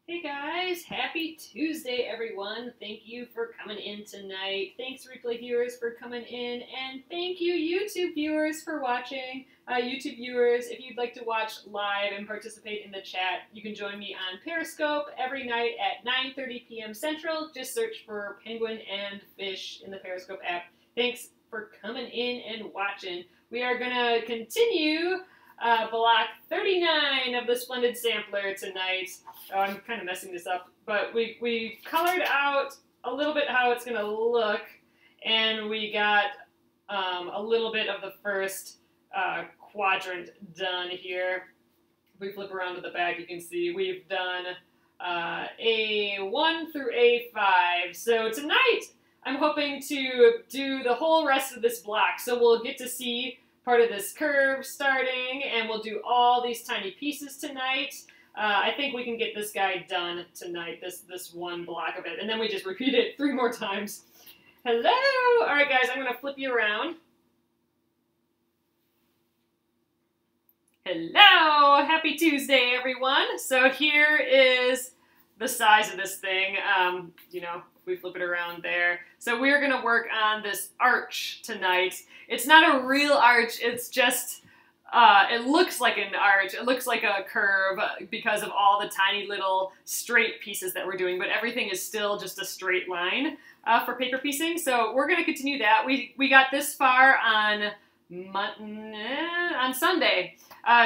Hey guys, happy Tuesday everyone. Thank you for coming in tonight. Thanks replay viewers for coming in, and thank you YouTube viewers for watching. YouTube viewers, if you'd like to watch live and participate in the chat, you can join me on Periscope every night at 9:30 p.m. Central. Just search for Penguin and Fish in the Periscope app. Thanks for coming in and watching. We are gonna continue block 39 of the Splendid Sampler tonight. Oh, I'm kind of messing this up, but we colored out a little bit how it's going to look, and we got a little bit of the first quadrant done here. If we flip around to the back, you can see we've done A1 through A5. So tonight, I'm hoping to do the whole rest of this block. So we'll get to see part of this curve starting, and we'll do all these tiny pieces tonight. I think we can get this guy done tonight, this one block of it, and then we just repeat it 3 more times. Hello! All right, guys, I'm going to flip you around. Hello! Happy Tuesday, everyone. So here is the size of this thing. You know, if we flip it around there. So we're going to work on this arch tonight. It's not a real arch, it's just, it looks like an arch, it looks like a curve because of all the tiny little straight pieces that we're doing, but everything is still just a straight line for paper piecing. So we're going to continue that. We got this far on Sunday.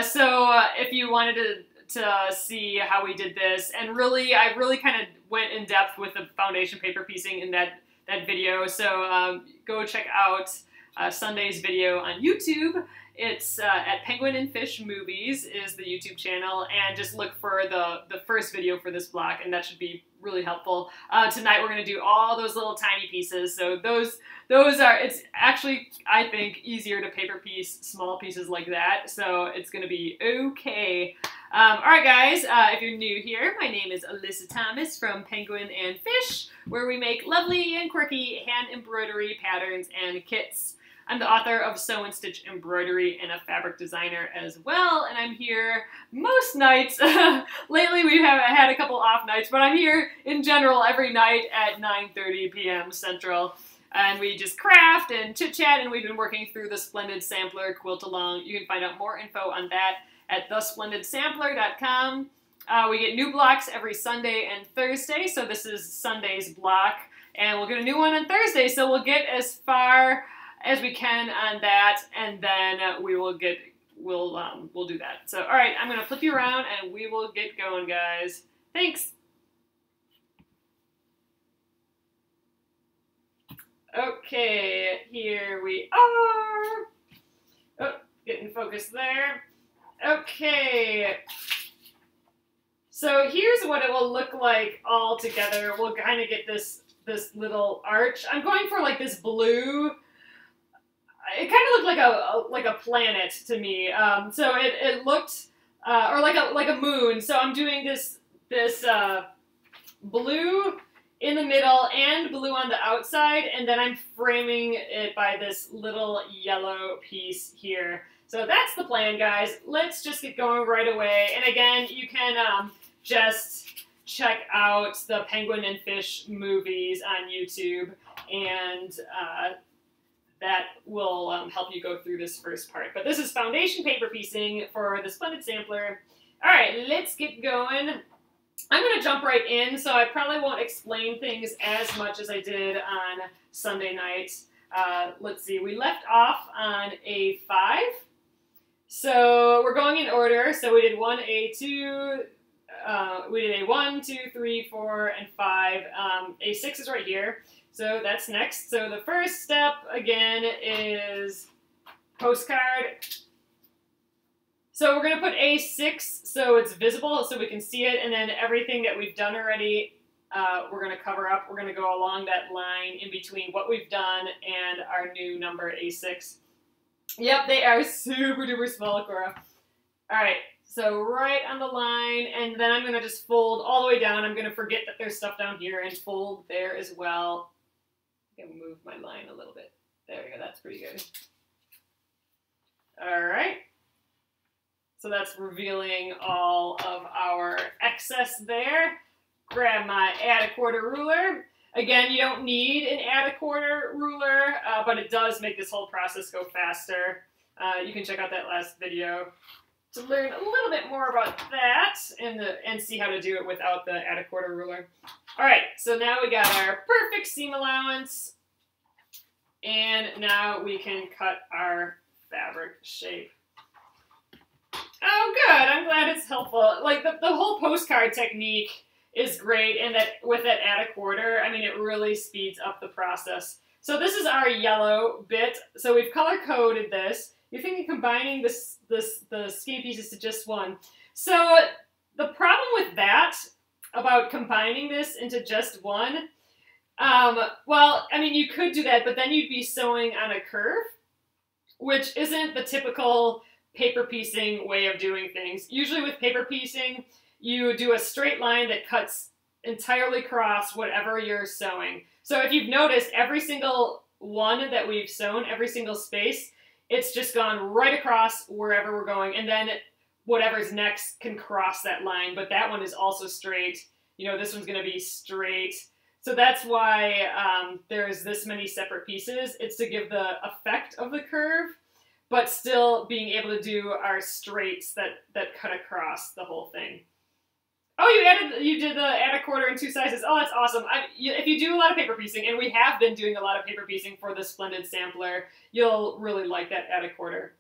So if you wanted to see how we did this, and I really kind of went in depth with the foundation paper piecing in that video, so go check out Sunday's video on YouTube. It's at Penguin and Fish Movies is the YouTube channel, and just look for the first video for this block, and that should be really helpful. Tonight we're going to do all those little tiny pieces, so those are, it's actually, I think, easier to paper piece small pieces like that, so it's going to be okay. Alright guys, if you're new here, my name is Alyssa Thomas from Penguin and Fish, where we make lovely and quirky hand embroidery patterns and kits. I'm the author of Sew and Stitch Embroidery and a fabric designer as well, and I'm here most nights. Lately we have had a couple off nights, but I'm here in general every night at 9:30 p.m. Central. And we just craft and chit-chat, and we've been working through the Splendid Sampler quilt along. You can find out more info on that at thesplendidsampler.com. We get new blocks every Sunday and Thursday, so this is Sunday's block, and we'll get a new one on Thursday, so we'll get as far as we can on that, and then we'll do that. So, all right, I'm going to flip you around, and we will get going, guys. Thanks. Okay, here we are. Oh, getting focused there. Okay. So here's what it will look like all together. We'll kind of get this little arch. I'm going for like this blue. It kind of looked like a planet to me. So it looked or like a moon. So I'm doing this blue in the middle and blue on the outside, and then I'm framing it by this little yellow piece here. So that's the plan, guys. Let's just get going right away. And again, you can just check out the Penguin and Fish movies on YouTube, and that will help you go through this first part. But this is foundation paper piecing for the Splendid Sampler. All right, let's get going. I'm going to jump right in, so I probably won't explain things as much as I did on Sunday night. Let's see, we left off on A5. So we're going in order. So we did A2, we did A1, 2, 3, 4, and 5. A6 is right here. So that's next. So the first step, again, is postcard. So we're going to put A6 so it's visible, so we can see it, and then everything that we've done already, we're going to cover up. We're going to go along that line in between what we've done and our new number, A6. Yep, they are super duper small, Cora. All right, so right on the line, and then I'm going to just fold all the way down. I'm going to forget that there's stuff down here and fold there as well. I'm going to move my line a little bit. There we go, that's pretty good. All right. So that's revealing all of our excess there. grab my add a quarter ruler. Again, you don't need an add a quarter ruler, but it does make this whole process go faster. You can check out that last video to learn a little bit more about that and see how to do it without the add a quarter ruler. All right, so now we got our perfect seam allowance, and now we can cut our fabric shape. Oh, good. I'm glad it's helpful. Like, the whole postcard technique is great, and that with that add a quarter, I mean, it really speeds up the process. So this is our yellow bit. So we've color-coded this. You're thinking combining the skinny pieces to just one. So the problem with that, about combining this into just one, well, I mean, you could do that, but then you'd be sewing on a curve, which isn't the typical paper piecing way of doing things. Usually with paper piecing, you do a straight line that cuts entirely across whatever you're sewing. So if you've noticed, every single one that we've sewn, every single space, it's just gone right across wherever we're going, and then whatever's next can cross that line, but that one is also straight. You know, this one's going to be straight. So that's why there's this many separate pieces. It's to give the effect of the curve, but still being able to do our straights that cut across the whole thing. Oh, you did the add a quarter in 2 sizes. Oh, that's awesome. If you do a lot of paper piecing, and we have been doing a lot of paper piecing for the Splendid Sampler, you'll really like that add a quarter.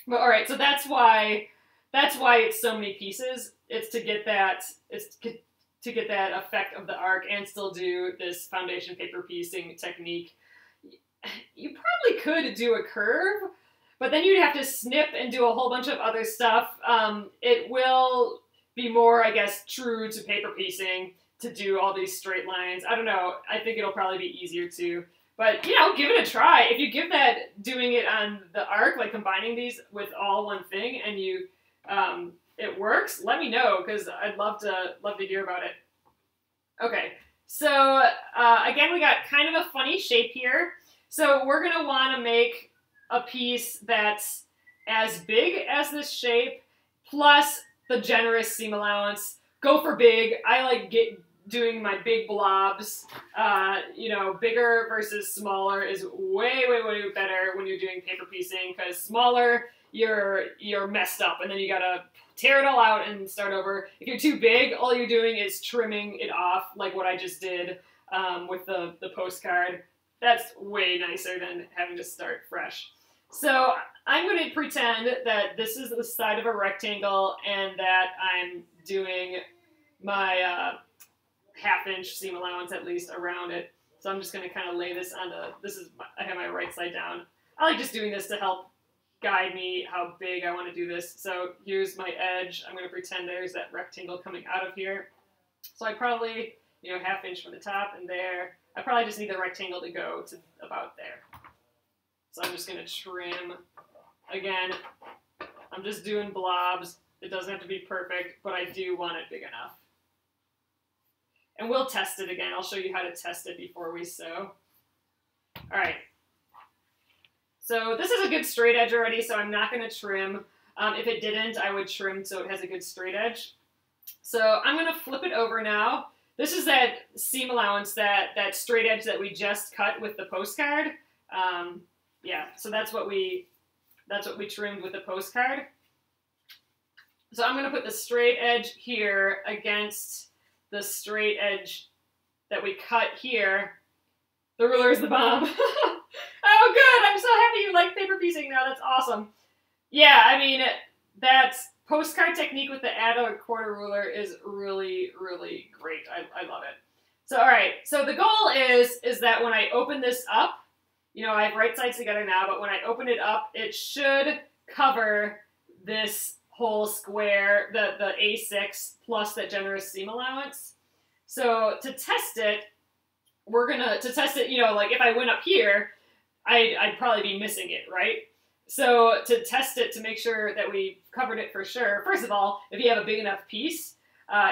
But all right, so that's why it's so many pieces. It's to get that effect of the arc and still do this foundation paper piecing technique. You probably could do a curve, but then you'd have to snip and do a whole bunch of other stuff. It will be more, I guess, true to paper piecing to do all these straight lines. I don't know. I think it'll probably be easier to. But, you know, give it a try. If you give that doing it on the arc, like combining these with all one thing, and you it works, let me know, because I'd love to hear about it. Okay, so again, we got kind of a funny shape here. So we're going to want to make a piece that's as big as this shape, plus the generous seam allowance. Go for big. I like doing my big blobs. You know, bigger versus smaller is way, way, way better when you're doing paper piecing, because smaller, you're messed up, and then you gotta tear it all out and start over. If you're too big, all you're doing is trimming it off, like what I just did with the postcard. That's way nicer than having to start fresh. So I'm going to pretend that this is the side of a rectangle and that I'm doing my half-inch seam allowance at least around it. So I'm just going to kind of lay this onto, I have my right side down. I like just doing this to help guide me how big I want to do this. So here's my edge. I'm going to pretend there's that rectangle coming out of here. So I probably, you know, half-inch from the top and there. I probably just need the rectangle to go to about there. So I'm just going to trim. Again, I'm just doing blobs. It doesn't have to be perfect, but I do want it big enough. And we'll test it again. I'll show you how to test it before we sew. All right. So this is a good straight edge already, so I'm not going to trim. If it didn't, I would trim so it has a good straight edge. So I'm going to flip it over now. This is that seam allowance, that straight edge that we just cut with the postcard. Yeah, so that's what we trimmed with the postcard. So I'm going to put the straight edge here against the straight edge that we cut here. The ruler is the bomb. Oh, good. I'm so happy you like paper piecing now. That's awesome. Yeah, I mean, that postcard technique with the add a quarter ruler is really, really great. I love it. So, all right. So the goal is that when I open this up, you know, I have right sides together now, but when I open it up, it should cover this whole square, the A6 plus that generous seam allowance. So to test it, you know, like if I went up here, I'd probably be missing it, right? So to test it, to make sure that we covered it for sure, first of all, if you have a big enough piece,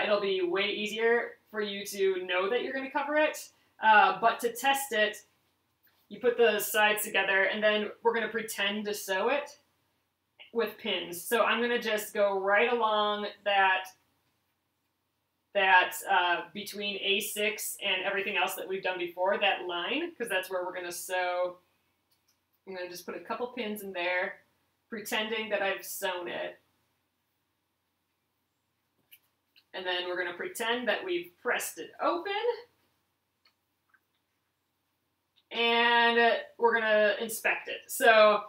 it'll be way easier for you to know that you're going to cover it. But to test it, you put the sides together, and then we're going to pretend to sew it with pins. So I'm going to just go right along that that between A6 and everything else that we've done before, that line, because that's where we're going to sew. I'm going to just put a couple pins in there, pretending that I've sewn it. And then we're going to pretend that we've pressed it open. And we're going to inspect it. So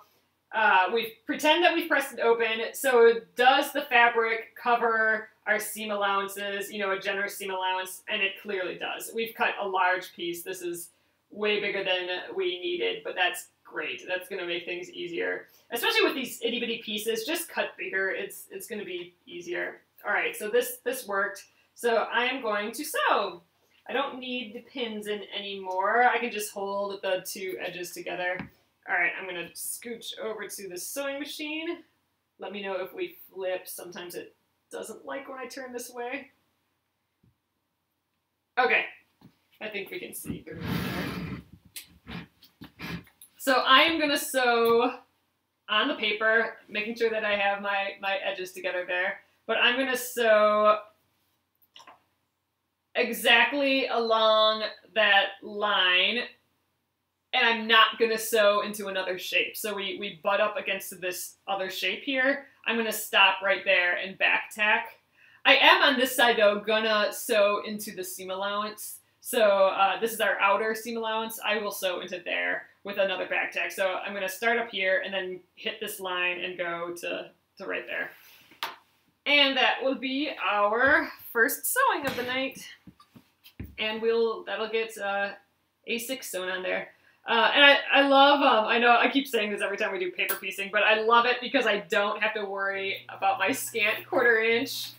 we pretend that we've pressed it open. So does the fabric cover our seam allowances, you know, a generous seam allowance? And it clearly does. We've cut a large piece. This is way bigger than we needed, but that's great. That's going to make things easier. Especially with these itty bitty pieces, just cut bigger. It's going to be easier. All right, so this worked. So I am going to sew. I don't need the pins in anymore. I can just hold the two edges together. All right, I'm going to scooch over to the sewing machine. Let me know if we flip. Sometimes it doesn't like when I turn this way. Okay, I think we can see through there. So I am going to sew on the paper, making sure that I have my edges together there. But I'm going to sew exactly along that line, and I'm not going to sew into another shape. So we butt up against this other shape here. I'm going to stop right there and back tack. I am on this side, though, gonna sew into the seam allowance. So this is our outer seam allowance. I will sew into there with another back tack. So I'm going to start up here and then hit this line and go to right there. And that will be our first sewing of the night. And that'll get A6 sewn on there. And I love, I know I keep saying this every time we do paper piecing, but I love it because I don't have to worry about my scant 1/4 inch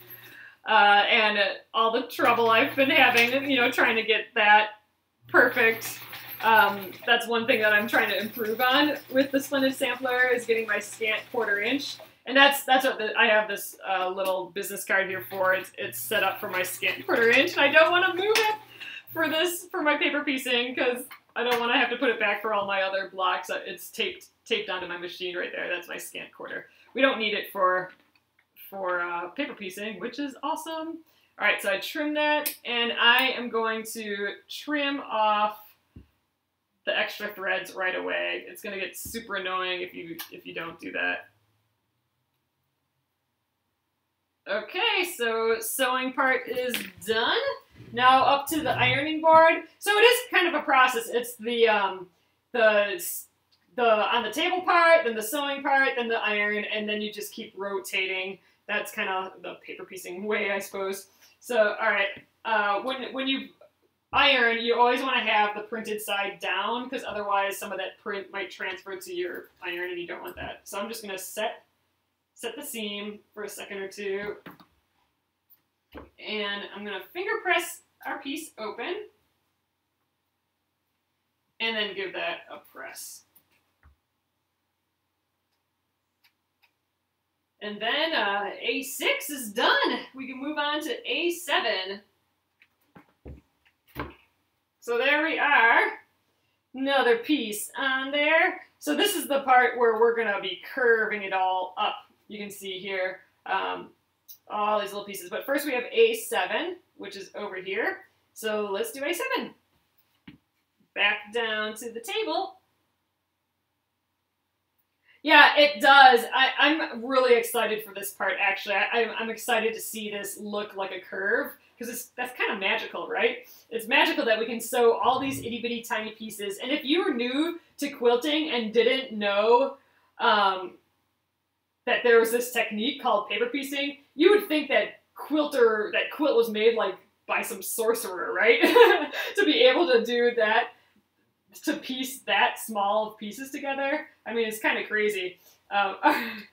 and all the trouble I've been having, you know, trying to get that perfect. That's one thing that I'm trying to improve on with the Splendid Sampler, is getting my scant 1/4 inch. And that's what I have this little business card here for. It's set up for my scant 1/4 inch, and I don't want to move it for my paper piecing because I don't want to have to put it back for all my other blocks. It's taped onto my machine right there. That's my scant 1/4. We don't need it for paper piecing, which is awesome. All right, so I trimmed that, and I am going to trim off the extra threads right away. It's going to get super annoying if you don't do that. Okay, so sewing part is done. Now up to the ironing board. So it is kind of a process. It's the on the table part, then the sewing part, then the iron, and then you just keep rotating. That's kind of the paper piecing way, I suppose. So all right, when you iron, you always want to have the printed side down because otherwise some of that print might transfer to your iron, and you don't want that. So I'm just gonna set the seam for a second or two, and I'm going to finger press our piece open, and then give that a press. And then A6 is done. We can move on to A7. So there we are. Another piece on there. So this is the part where we're going to be curving it all up. You can see here all these little pieces. But first we have A7, which is over here. So let's do A7. Back down to the table. Yeah, it does. I'm really excited for this part, actually. I'm excited to see this look like a curve, because that's kind of magical, right? It's magical that we can sew all these itty-bitty tiny pieces. And if you were new to quilting and didn't know that there was this technique called paper piecing, you would think that quilt was made like by some sorcerer, right? To be able to do that, to piece that small of pieces together. I mean, it's kind of crazy. I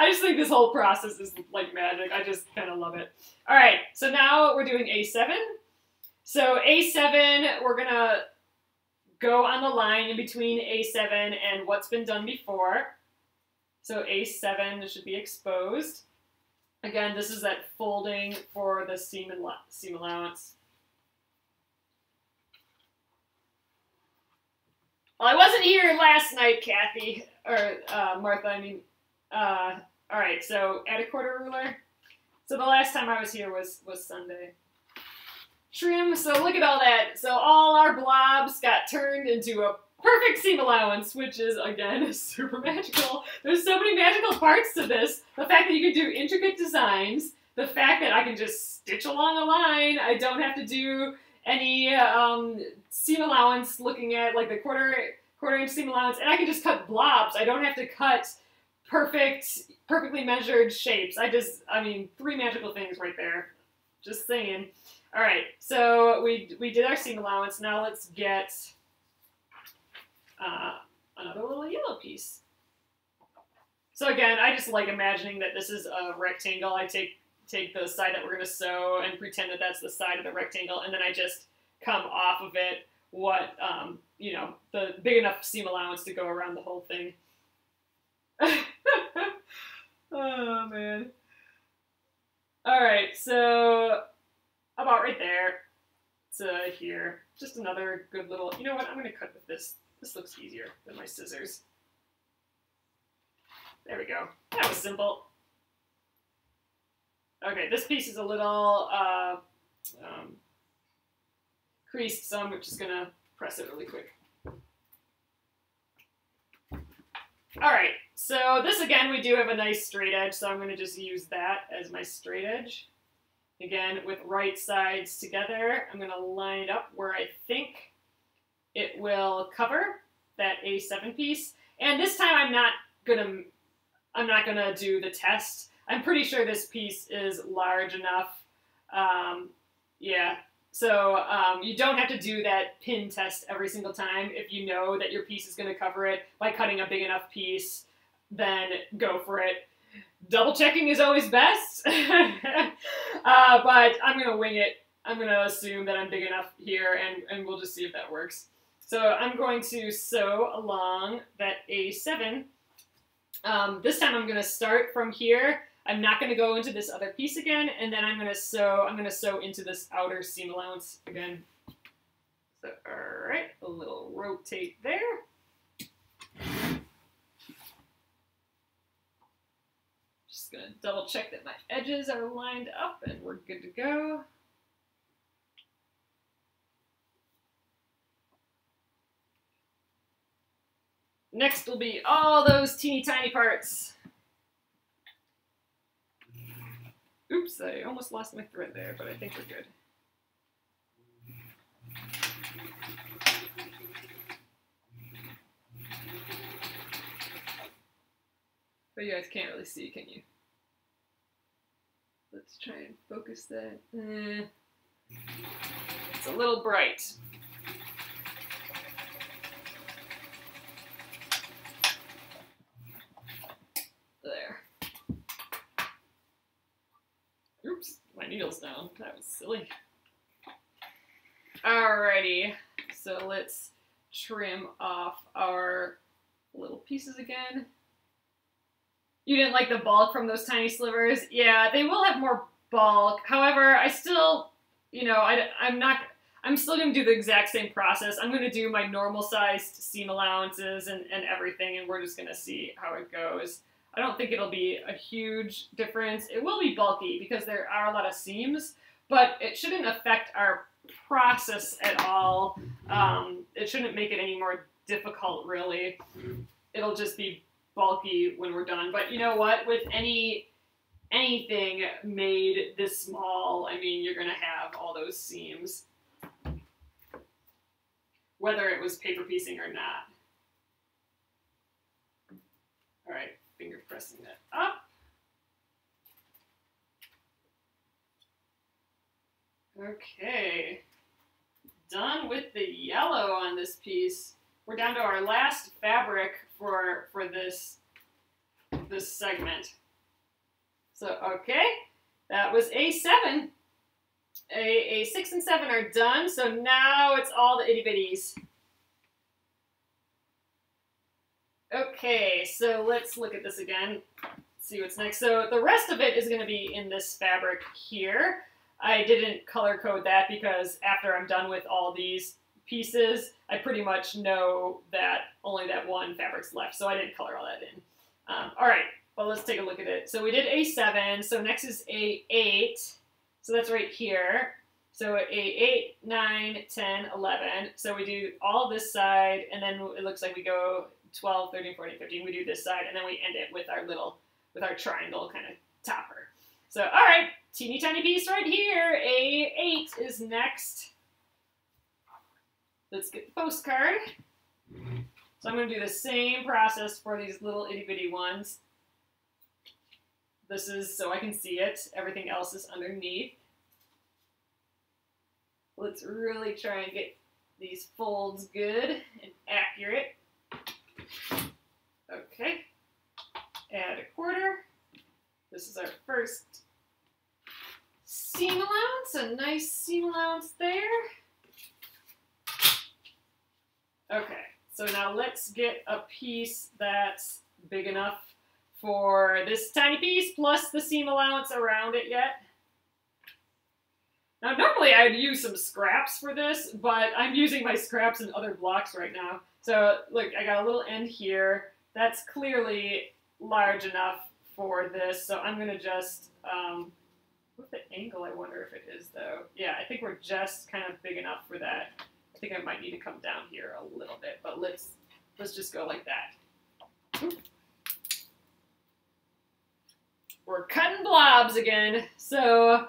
just think this whole process is like magic. I just kind of love it. All right, so now we're doing A7. So A7, we're gonna go on the line in between A7 and what's been done before. So A7 should be exposed. Again, this is that folding for the seam allowance. Well, I wasn't here last night, Kathy, or Martha, I mean. All right, so add a quarter ruler. So the last time I was here was Sunday. Trim, so look at all that. So all our blobs got turned into a perfect seam allowance, which is, again, super magical. There's so many magical parts to this. The fact that you can do intricate designs, the fact that I can just stitch along a line, I don't have to do any seam allowance looking at like the quarter inch seam allowance, and I can just cut blobs. I don't have to cut perfectly measured shapes. I mean, 3 magical things right there. Just saying. All right, so we did our seam allowance. Now let's get another little yellow piece. So again, I just like imagining that this is a rectangle. I take the side that we're going to sew and pretend that that's the side of the rectangle, and then I just come off of it what, you know, the big enough seam allowance to go around the whole thing. Oh, man. All right, so about right there to here. Just another good little, you know what, I'm going to cut with this. This looks easier than my scissors. There we go. That was simple. Okay, this piece is a little creased, so I'm just going to press it really quick. All right, so this again, we do have a nice straight edge, so I'm going to just use that as my straight edge. Again, with right sides together, I'm going to line it up where I think it will cover that A7 piece. And this time I'm not gonna do the test. I'm pretty sure this piece is large enough. Yeah, so you don't have to do that pin test every single time. If you know that your piece is going to cover it by cutting a big enough piece, then go for it. Double checking is always best, but I'm going to wing it. I'm going to assume that I'm big enough here, and we'll just see if that works. So I'm going to sew along that A7. This time I'm going to start from here. I'm not going to go into this other piece again, and then I'm going to sew into this outer seam allowance again. So, all right, a little rotate there. Just going to double check that my edges are lined up, and we're good to go. Next will be all those teeny tiny parts. Oops, I almost lost my thread there, but I think we're good. But you guys can't really see, can you? Let's try and focus that. It's a little bright. There. Oops, my needle's down. That was silly. Alrighty, so let's trim off our little pieces again. You didn't like the bulk from those tiny slivers? Yeah, they will have more bulk. However, I still, you know, I'm still going to do the exact same process. I'm going to do my normal sized seam allowances and everything, and we're just going to see how it goes. I don't think it'll be a huge difference. It will be bulky because there are a lot of seams, but it shouldn't affect our process at all. It shouldn't make it any more difficult, really. It'll just be bulky when we're done. But you know what? With anything made this small, I mean, you're going to have all those seams, whether it was paper piecing or not. All right. Finger pressing that up. Okay, done with the yellow on this piece. We're down to our last fabric for this segment. So okay, that was A7. A6 and 7 are done. So now it's all the itty bitties. Okay, so let's look at this again, see what's next. So the rest of it is going to be in this fabric here. I didn't color code that because after I'm done with all these pieces, I pretty much know that only that one fabric's left, so I didn't color all that in. All right, Well, let's take a look at it. So we did A7, so next is A8. So that's right here. So A8, 9, 10, 11. So we do all this side, and then it looks like we go 12, 13, 14, 15. We do this side, and then we end it with our triangle kind of topper. So, all right, teeny tiny piece right here. A8 is next. Let's get the postcard. So I'm going to do the same process for these little itty bitty ones. This is so I can see it. Everything else is underneath. Let's really try and get these folds good and accurate. Okay. Add a quarter. This is our first seam allowance. A nice seam allowance there. Okay. So now let's get a piece that's big enough for this tiny piece plus the seam allowance around it yet. Now normally I'd use some scraps for this, but I'm using my scraps in other blocks right now. So look, I got a little end here. That's clearly large enough for this, so I'm gonna just, what's the angle I wonder if it is though? Yeah, I think we're just kind of big enough for that. I think I might need to come down here a little bit, but let's just go like that. We're cutting blobs again. So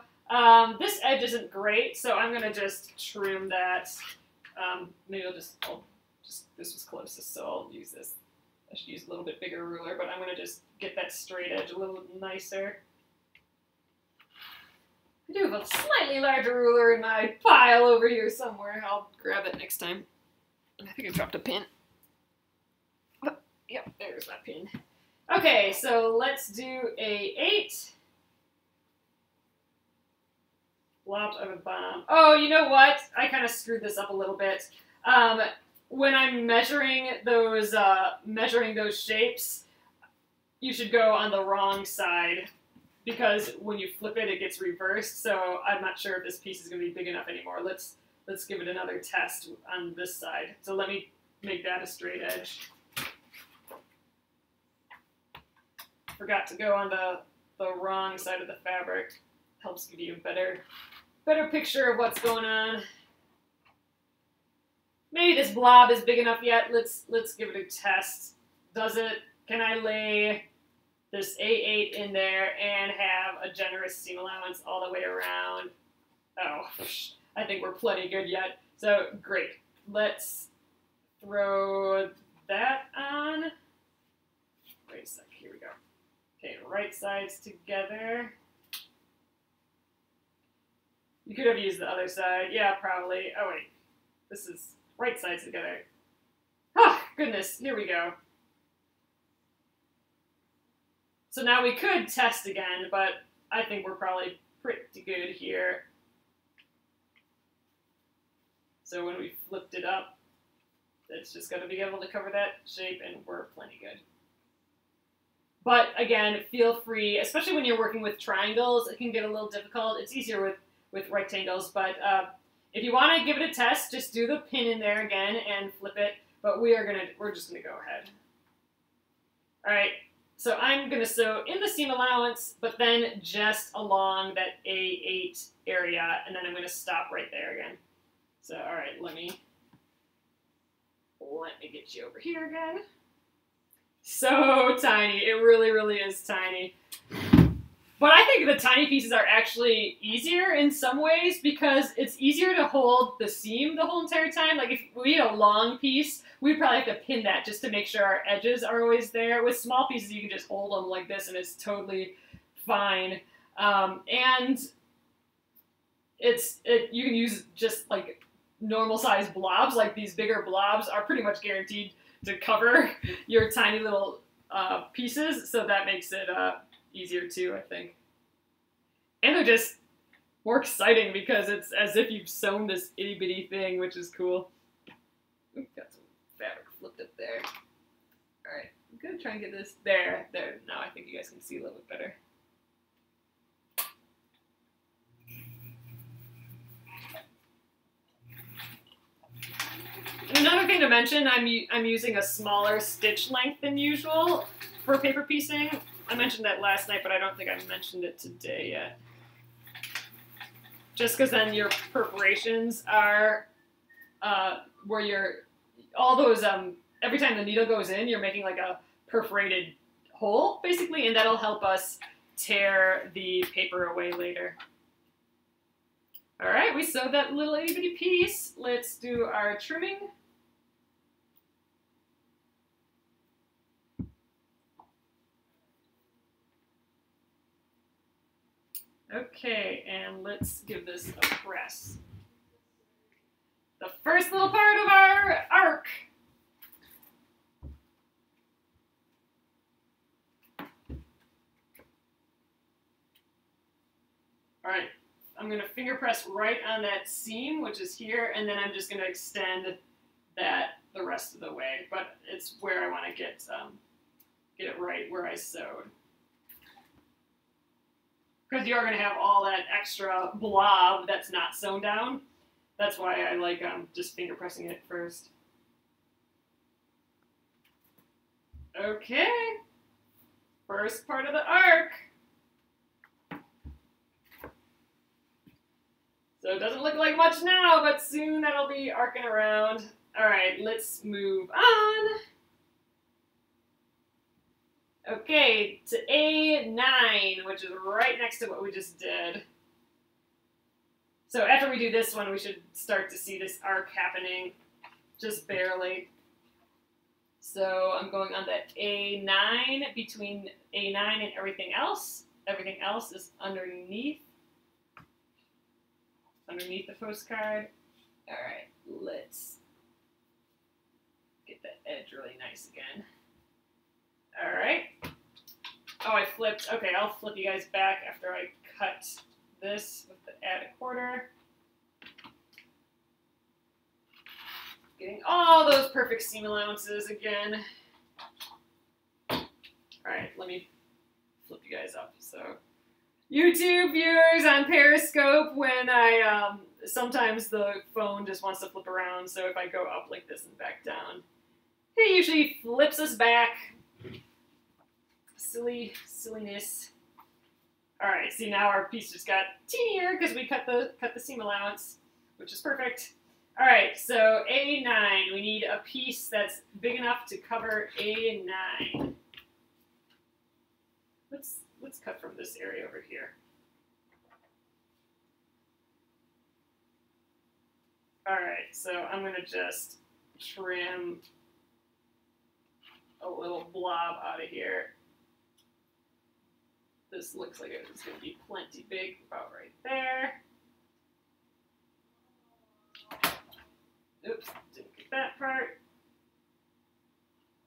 this edge isn't great, so I'm gonna just trim that. Maybe this was closest, so I'll use this. I should use a little bit bigger ruler, but I'm gonna just get that straight edge a little nicer. I do have a slightly larger ruler in my pile over here somewhere. I'll grab it next time. I think I dropped a pin. Oh, yep, there's that pin. Okay, so let's do A8. Blob of a bomb. Oh, you know what? I kind of screwed this up a little bit. When I'm measuring those shapes, you should go on the wrong side because when you flip it, it gets reversed. So I'm not sure if this piece is going to be big enough anymore. Let's give it another test on this side. So let me make that a straight edge. Forgot to go on the wrong side of the fabric. Helps give you a better picture of what's going on. Maybe this blob is big enough yet. Let's give it a test. Can I lay this A8 in there and have a generous seam allowance all the way around? Oh, I think we're plenty good yet. So great. Let's throw that on. Wait a sec, here we go. Okay, right sides together. You could have used the other side. Yeah, probably. Oh wait, this is right sides together. Ah, goodness, here we go. So now we could test again, but I think we're probably pretty good here. So when we flipped it up, it's just going to be able to cover that shape, and we're plenty good. But again, feel free, especially when you're working with triangles, it can get a little difficult. It's easier with rectangles, but if you want to give it a test, just do the pin in there again and flip it. But we're just gonna go ahead. All right, so I'm gonna sew in the seam allowance, but then just along that A8 area, and then I'm gonna stop right there again. So all right, let me get you over here again. So tiny, it really, really is tiny. But I think the tiny pieces are actually easier in some ways because it's easier to hold the seam the whole entire time. Like if we had a long piece, we'd probably have to pin that just to make sure our edges are always there. With small pieces, you can just hold them like this and it's totally fine. And you can use just like normal size blobs, like these bigger blobs are pretty much guaranteed to cover your tiny little pieces. So that makes it easier too, I think. And they're just more exciting because it's as if you've sewn this itty bitty thing, which is cool. Ooh, got some fabric flipped up there. All right, I'm gonna try and get this there. Now I think you guys can see a little bit better. And another thing to mention, I'm using a smaller stitch length than usual for paper piecing. I mentioned that last night, but I don't think I mentioned it today yet. Just because then your perforations are where you're, all those, every time the needle goes in, you're making like a perforated hole, basically, and that'll help us tear the paper away later. All right, we sewed that little itty bitty piece. Let's do our trimming. Okay, and let's give this a press. The first little part of our arc. All right, I'm gonna finger press right on that seam, which is here, and then I'm just gonna extend that the rest of the way, but it's where I wanna get it right where I sewed. Because you're gonna have all that extra blob that's not sewn down. That's why I like just finger pressing it first. Okay, first part of the arc. So it doesn't look like much now, but soon that'll be arcing around. All right, let's move on. Okay, to A9, which is right next to what we just did. So after we do this one, we should start to see this arc happening, just barely. So I'm going on that A9, between A9 and everything else. Everything else is underneath the postcard. All right, let's get that edge really nice again. All right. Oh, I flipped. Okay, I'll flip you guys back after I cut this with the add a quarter. Getting all those perfect seam allowances again. All right, let me flip you guys up. So, YouTube viewers on Periscope, when I, sometimes the phone just wants to flip around, so if I go up like this and back down, it usually flips us back. Silliness. All right, see now our piece just got teenier because we cut the seam allowance, which is perfect. All right, so A9, we need a piece that's big enough to cover A9. Let's cut from this area over here. All right, so I'm gonna just trim a little blob out of here. This looks like it's going to be plenty big, about right there. Oops, didn't get that part.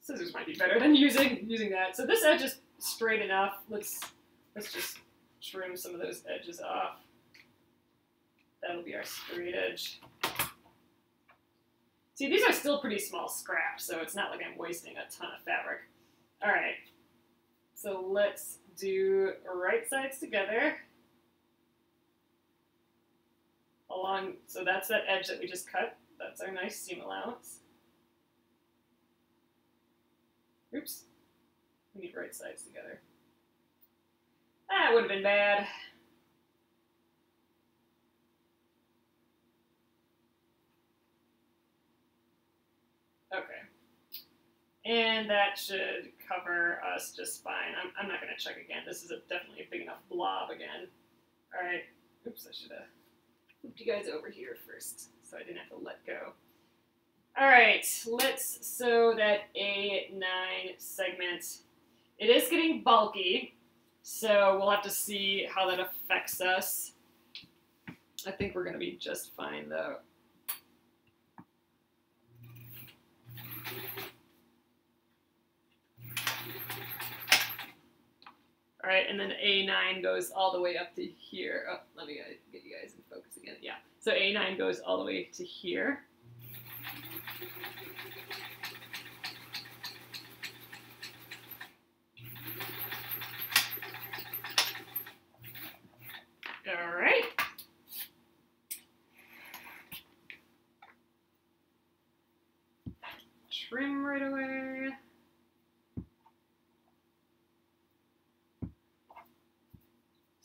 Scissors might be better than using that. So this edge is straight enough. Let's just trim some of those edges off. That'll be our straight edge. See, these are still pretty small scraps, so it's not like I'm wasting a ton of fabric. All right, so let's do right sides together. Along, so that's that edge that we just cut. That's our nice seam allowance. Oops, we need right sides together. That would have been bad. Okay. And that should cover us just fine. I'm not going to check again. This is definitely a big enough blob again. All right. Oops, I should have flipped you guys over here first so I didn't have to let go. All right, let's sew that A9 segment. It is getting bulky, so we'll have to see how that affects us. I think we're going to be just fine, though. All right, and then A9 goes all the way up to here. Oh, let me get you guys in focus again. Yeah, so A9 goes all the way to here. All right. Trim right away.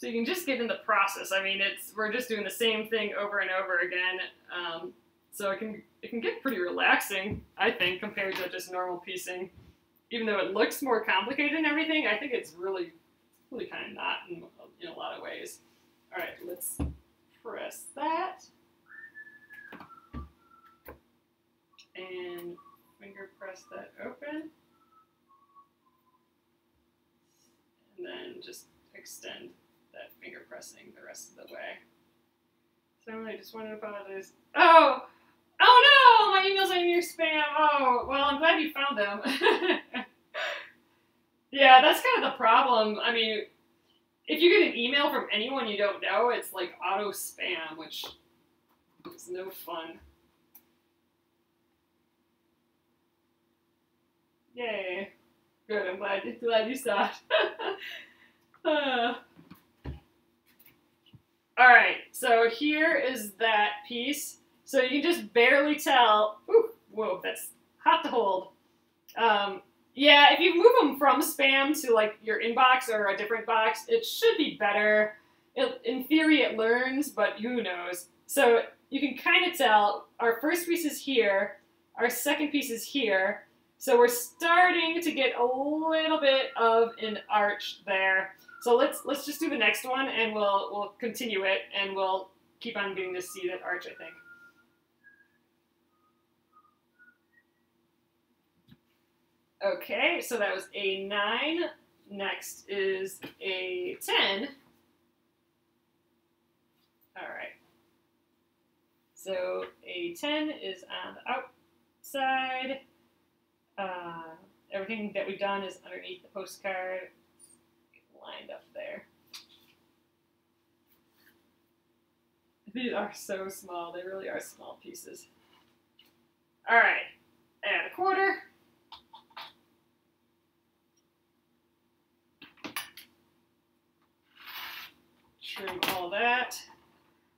So you can just get in the process. I mean, we're just doing the same thing over and over again. So it can get pretty relaxing, I think, compared to just normal piecing. Even though it looks more complicated and everything, I think it's really kind of not in a lot of ways. All right, let's press that. And finger press that open. And then just extend that finger pressing the rest of the way. So I just wondered about this. Oh no! My emails are in your spam. Oh, well, I'm glad you found them. Yeah, that's kind of the problem. I mean, if you get an email from anyone you don't know, it's like auto spam, which is no fun. Yay. Good, I'm glad you saw it. Alright, so here is that piece. So you can just barely tell. Ooh, whoa, that's hot to hold. Yeah, if you move them from spam to like your inbox or a different box, it should be better. In theory, it learns, but who knows? So you can kind of tell our first piece is here, our second piece is here. So we're starting to get a little bit of an arch there. So let's just do the next one, and we'll continue it, and we'll keep on getting to see that arch, I think. Okay, so that was a 9. Next is a 10. All right. So a 10 is on the outside. Everything that we've done is underneath the postcard. Lined up there. These are so small. They really are small pieces. All right. Add a quarter. Trim all that.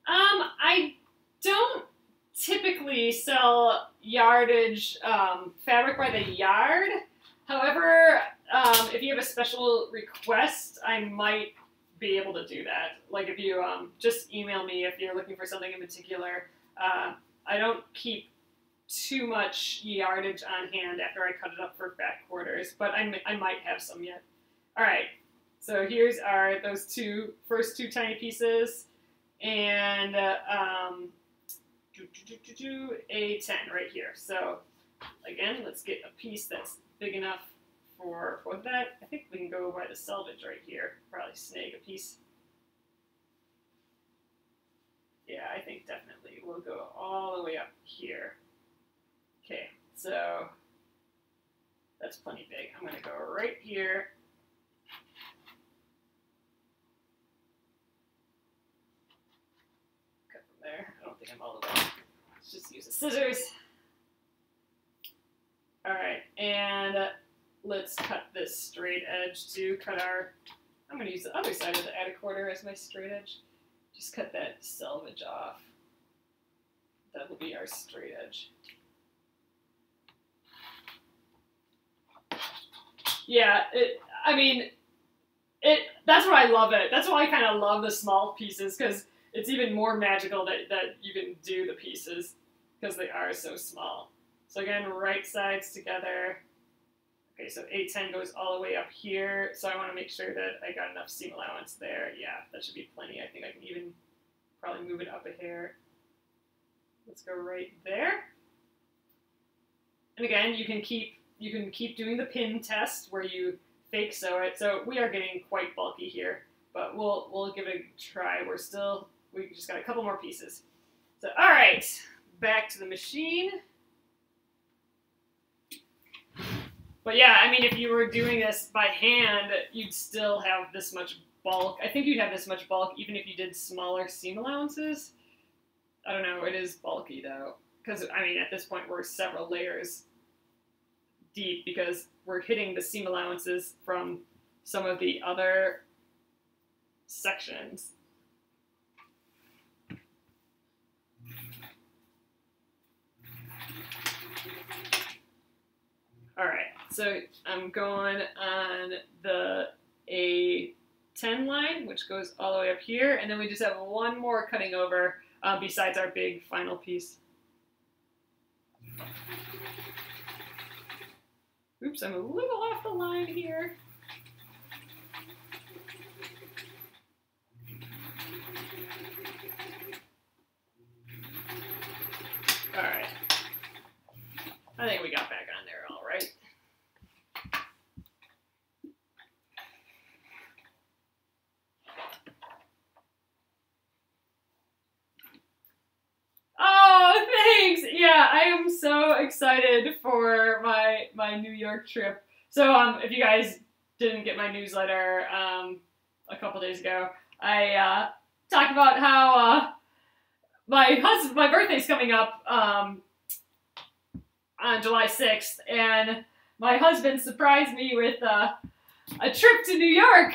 I don't typically sell yardage fabric by the yard. However, if you have a special request, I might be able to do that. Like if you just email me if you're looking for something in particular. I don't keep too much yardage on hand after I cut it up for back quarters, but I might have some yet. All right, so here's those first two tiny pieces, and a 10 right here. So again, let's get a piece that's big enough for that. I think we can go by the selvage right here. Probably snag a piece. Yeah, I think definitely we'll go all the way up here. Okay, so that's plenty big. I'm going to go right here. Cut from there. I don't think I'm all the way. Let's just use the scissors. All right, and let's cut this straight edge to cut I'm going to use the other side of the add a quarter as my straight edge. Just cut that selvage off. That will be our straight edge. Yeah, that's why I love it. That's why I kind of love the small pieces, because it's even more magical that you can do the pieces because they are so small. So again, right sides together. Okay, so A10 goes all the way up here, so I want to make sure that I got enough seam allowance there. Yeah, that should be plenty. I think I can even probably move it up a hair. Let's go right there. And again, you can keep doing the pin test where you fake sew it. So we are getting quite bulky here, but we'll give it a try. We just got a couple more pieces. So all right, back to the machine. But yeah, I mean, if you were doing this by hand, you'd still have this much bulk. I think you'd have this much bulk even if you did smaller seam allowances. I don't know, it is bulky though. Because, I mean, at this point we're several layers deep because we're hitting the seam allowances from some of the other sections. All right, so I'm going on the A10 10 line, which goes all the way up here, and then we just have one more cutting over besides our big final piece. Oops, I'm a little off the line here. All right. I think we got back on there all right. Oh, thanks! Yeah, I am so excited for my New York trip. So, if you guys didn't get my newsletter a couple days ago, I talked about how my birthday's coming up on July 6th, and my husband surprised me with a trip to New York.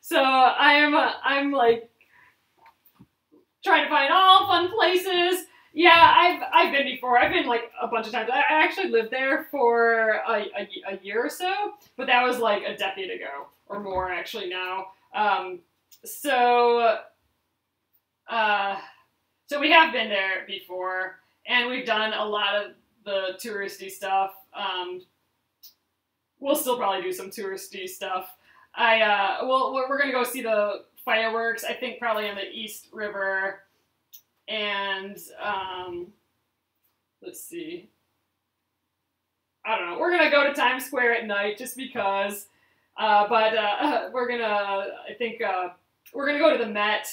So I'm like trying to find all fun places. Yeah, I've been before. I've been like a bunch of times. I actually lived there for a year or so, but that was like a decade ago or more actually now. So we have been there before, and we've done a lot of the touristy stuff. We'll still probably do some touristy stuff. We're gonna go see the fireworks, I think probably on the East River, and let's see. I don't know. We're gonna go to Times Square at night just because. We're gonna. I think we're gonna go to the Met,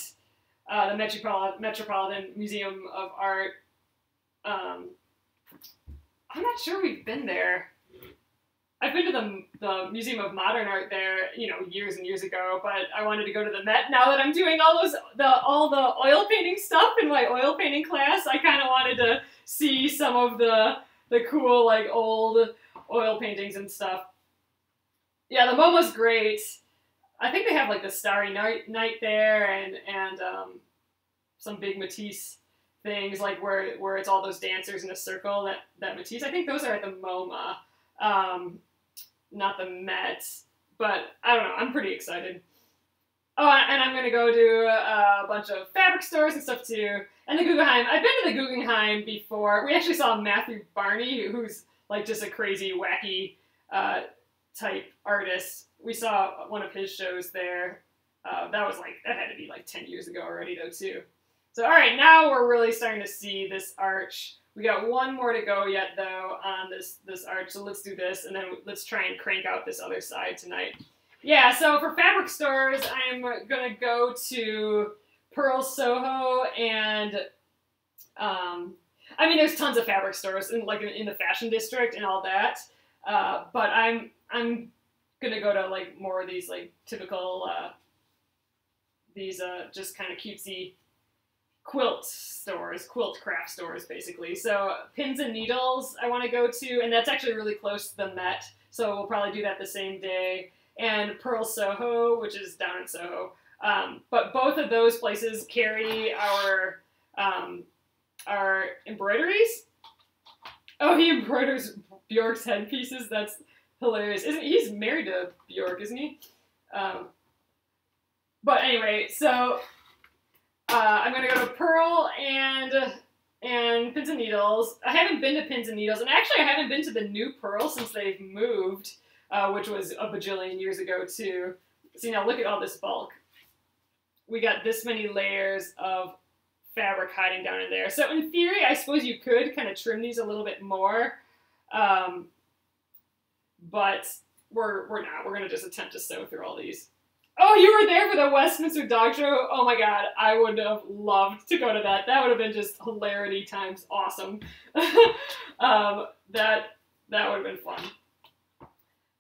the Metropolitan Museum of Art. I'm not sure we've been there. I've been to the Museum of Modern Art there, years and years ago, but I wanted to go to the Met now that I'm doing all the oil painting stuff in my oil painting class. I kind of wanted to see some of the cool, like, old oil paintings and stuff. Yeah, the MoMA's great. I think they have, like, the Starry Night there and some big Matisse things, like where it's all those dancers in a circle that Matisse. I think those are at the MoMA. Not the Met, but I don't know. I'm pretty excited. Oh, and I'm gonna go to a bunch of fabric stores and stuff too. And the Guggenheim. I've been to the Guggenheim before. We actually saw Matthew Barney, who's like just a crazy, wacky type artist. We saw one of his shows there. That had to be like 10 years ago already though too. So all right, now we're really starting to see this arch. We got one more to go yet, though, on this arch, so let's do this, and then let's try and crank out this other side tonight. Yeah, so for fabric stores, I'm going to go to Pearl Soho, and, there's tons of fabric stores in the fashion district and all that, but I'm going to go to, like, more of these, like, typical, just kind of cutesy quilt craft stores, basically. So Pins and Needles I want to go to, and that's actually really close to the Met, so we'll probably do that the same day. And Pearl Soho, which is down in Soho. But both of those places carry our embroideries. Oh, he embroiders Bjork's headpieces. That's hilarious. He's married to Bjork, isn't he? But anyway, so I'm going to go to Pearl and Pins and Needles. I haven't been to Pins and Needles, and actually I haven't been to the new Pearl since they've moved, which was a bajillion years ago too. See, now look at all this bulk. We got this many layers of fabric hiding down in there. So in theory, I suppose you could kind of trim these a little bit more, but we're not. We're going to just attempt to sew through all these. Oh, you were there for the Westminster Dog Show? Oh my god, I would have loved to go to that. That would have been just hilarity times awesome. That would have been fun.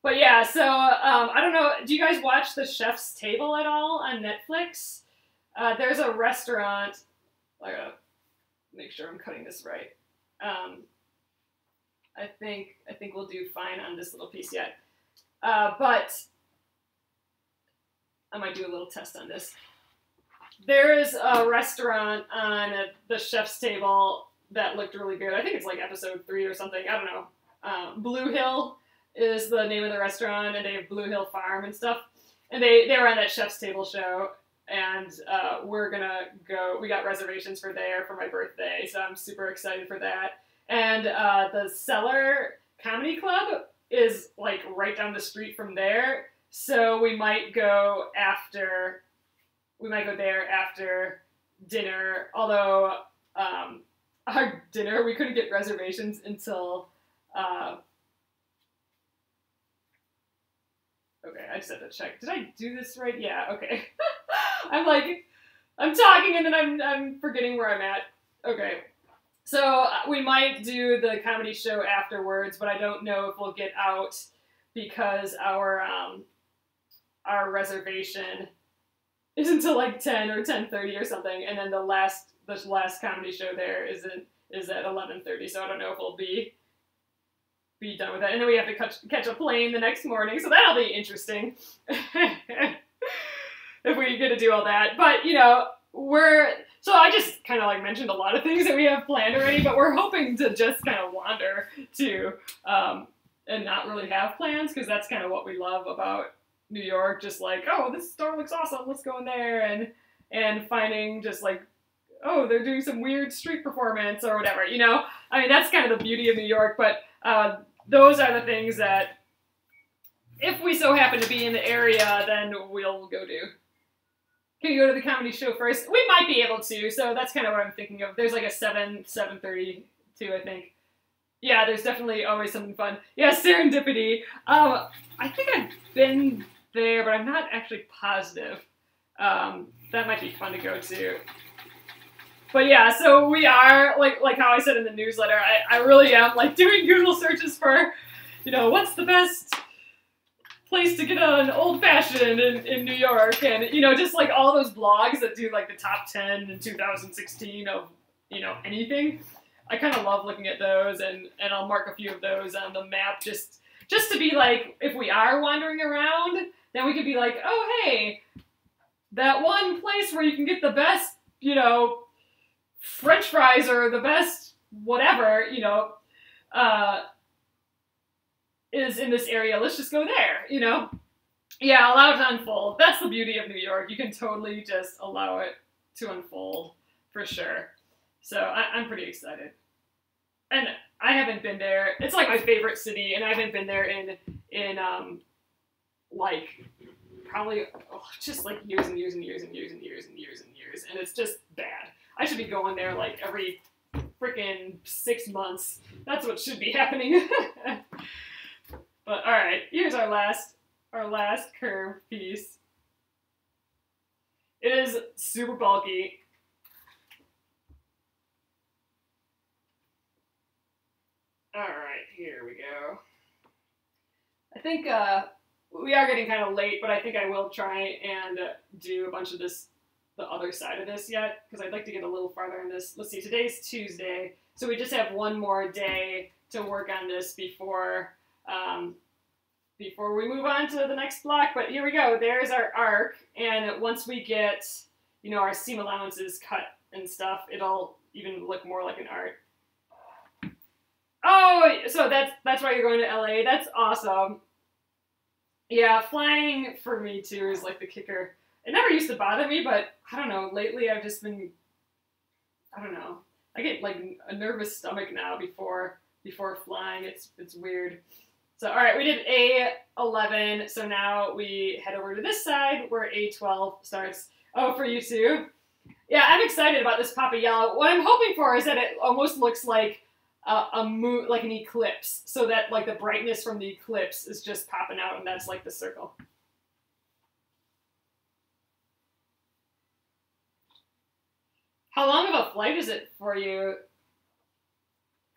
But yeah, so, I don't know, do you guys watch The Chef's Table at all on Netflix? There's a restaurant, I gotta make sure I'm cutting this right. I think we'll do fine on this little piece yet. But I might do a little test on this. There is a restaurant on The Chef's Table that looked really good. I think it's like episode 3 or something. I don't know. Blue Hill is the name of the restaurant, and they have Blue Hill Farm and stuff. And they were on that Chef's Table show, and we're gonna go. We got reservations for there for my birthday, so I'm super excited for that. And the Cellar Comedy Club is like right down the street from there, so we might go after. We might go there after dinner. Although our dinner, we couldn't get reservations until. Okay, I just have to check. Did I do this right? Yeah, okay. I'm talking and then I'm forgetting where I'm at. Okay. So we might do the comedy show afterwards, but I don't know if we'll get out because our reservation is until like 10 or 10:30 or something, and then the last comedy show there is at 11:30. So I don't know if we'll be done with that. And then we have to catch a plane the next morning, so that'll be interesting. If we get to do all that. But, you know, so I just kind of like mentioned a lot of things that we have planned already, but we're hoping to just kind of wander too, and not really have plans, because that's kind of what we love about New York. Just like, oh, this store looks awesome, let's go in there, and finding just like, oh, they're doing some weird street performance or whatever, you know? I mean, that's kind of the beauty of New York, but those are the things that, if we so happen to be in the area, then we'll go do. Can you go to the comedy show first? We might be able to, so that's kind of what I'm thinking of. There's like a 7:30 too, I think. Yeah, there's definitely always something fun. Yeah, Serendipity. I think I've been there, but I'm not actually positive. That might be fun to go to. But yeah, so we are, like how I said in the newsletter, I really am like doing Google searches for, you know, what's the best place to get an old-fashioned in New York, and, you know, just like all those blogs that do like the top 10 in 2016 of, you know, anything. I kind of love looking at those, and I'll mark a few of those on the map just to be like, if we are wandering around, then we could be like, oh, hey, that one place where you can get the best, you know, French fries or the best whatever, you know, is in this area. Let's just go there, you know? Yeah, allow it to unfold. That's the beauty of New York. You can totally just allow it to unfold, for sure. So I'm pretty excited. And I haven't been there. It's like my favorite city, and I haven't been there in like, probably just like years and years and years and years and years and years and years, and it's just bad. I should be going there like every freaking 6 months. That's what should be happening. But all right, here's our last curve piece. It is super bulky. All right, here we go. I think we are getting kind of late, but I think I will try and do a bunch of this, the other side of this yet, because I'd like to get a little farther in this. Let's see, today's Tuesday, so we just have one more day to work on this before we move on to the next block. But here we go. There's our arc, and once we get, you know, our seam allowances cut and stuff, it'll even look more like an art. Oh, so that's why you're going to LA. That's awesome. Yeah, flying for me too is like the kicker. It never used to bother me, but I don't know. Lately, I've just been, I don't know. I get like a nervous stomach now before flying. It's weird. So all right, we did A11. So now we head over to this side where A12 starts. Oh, for you too. Yeah, I'm excited about this pop of yellow. What I'm hoping for is that it almost looks like a moon, like an eclipse, so that like the brightness from the eclipse is just popping out, and that's like the circle. How long of a flight is it for you?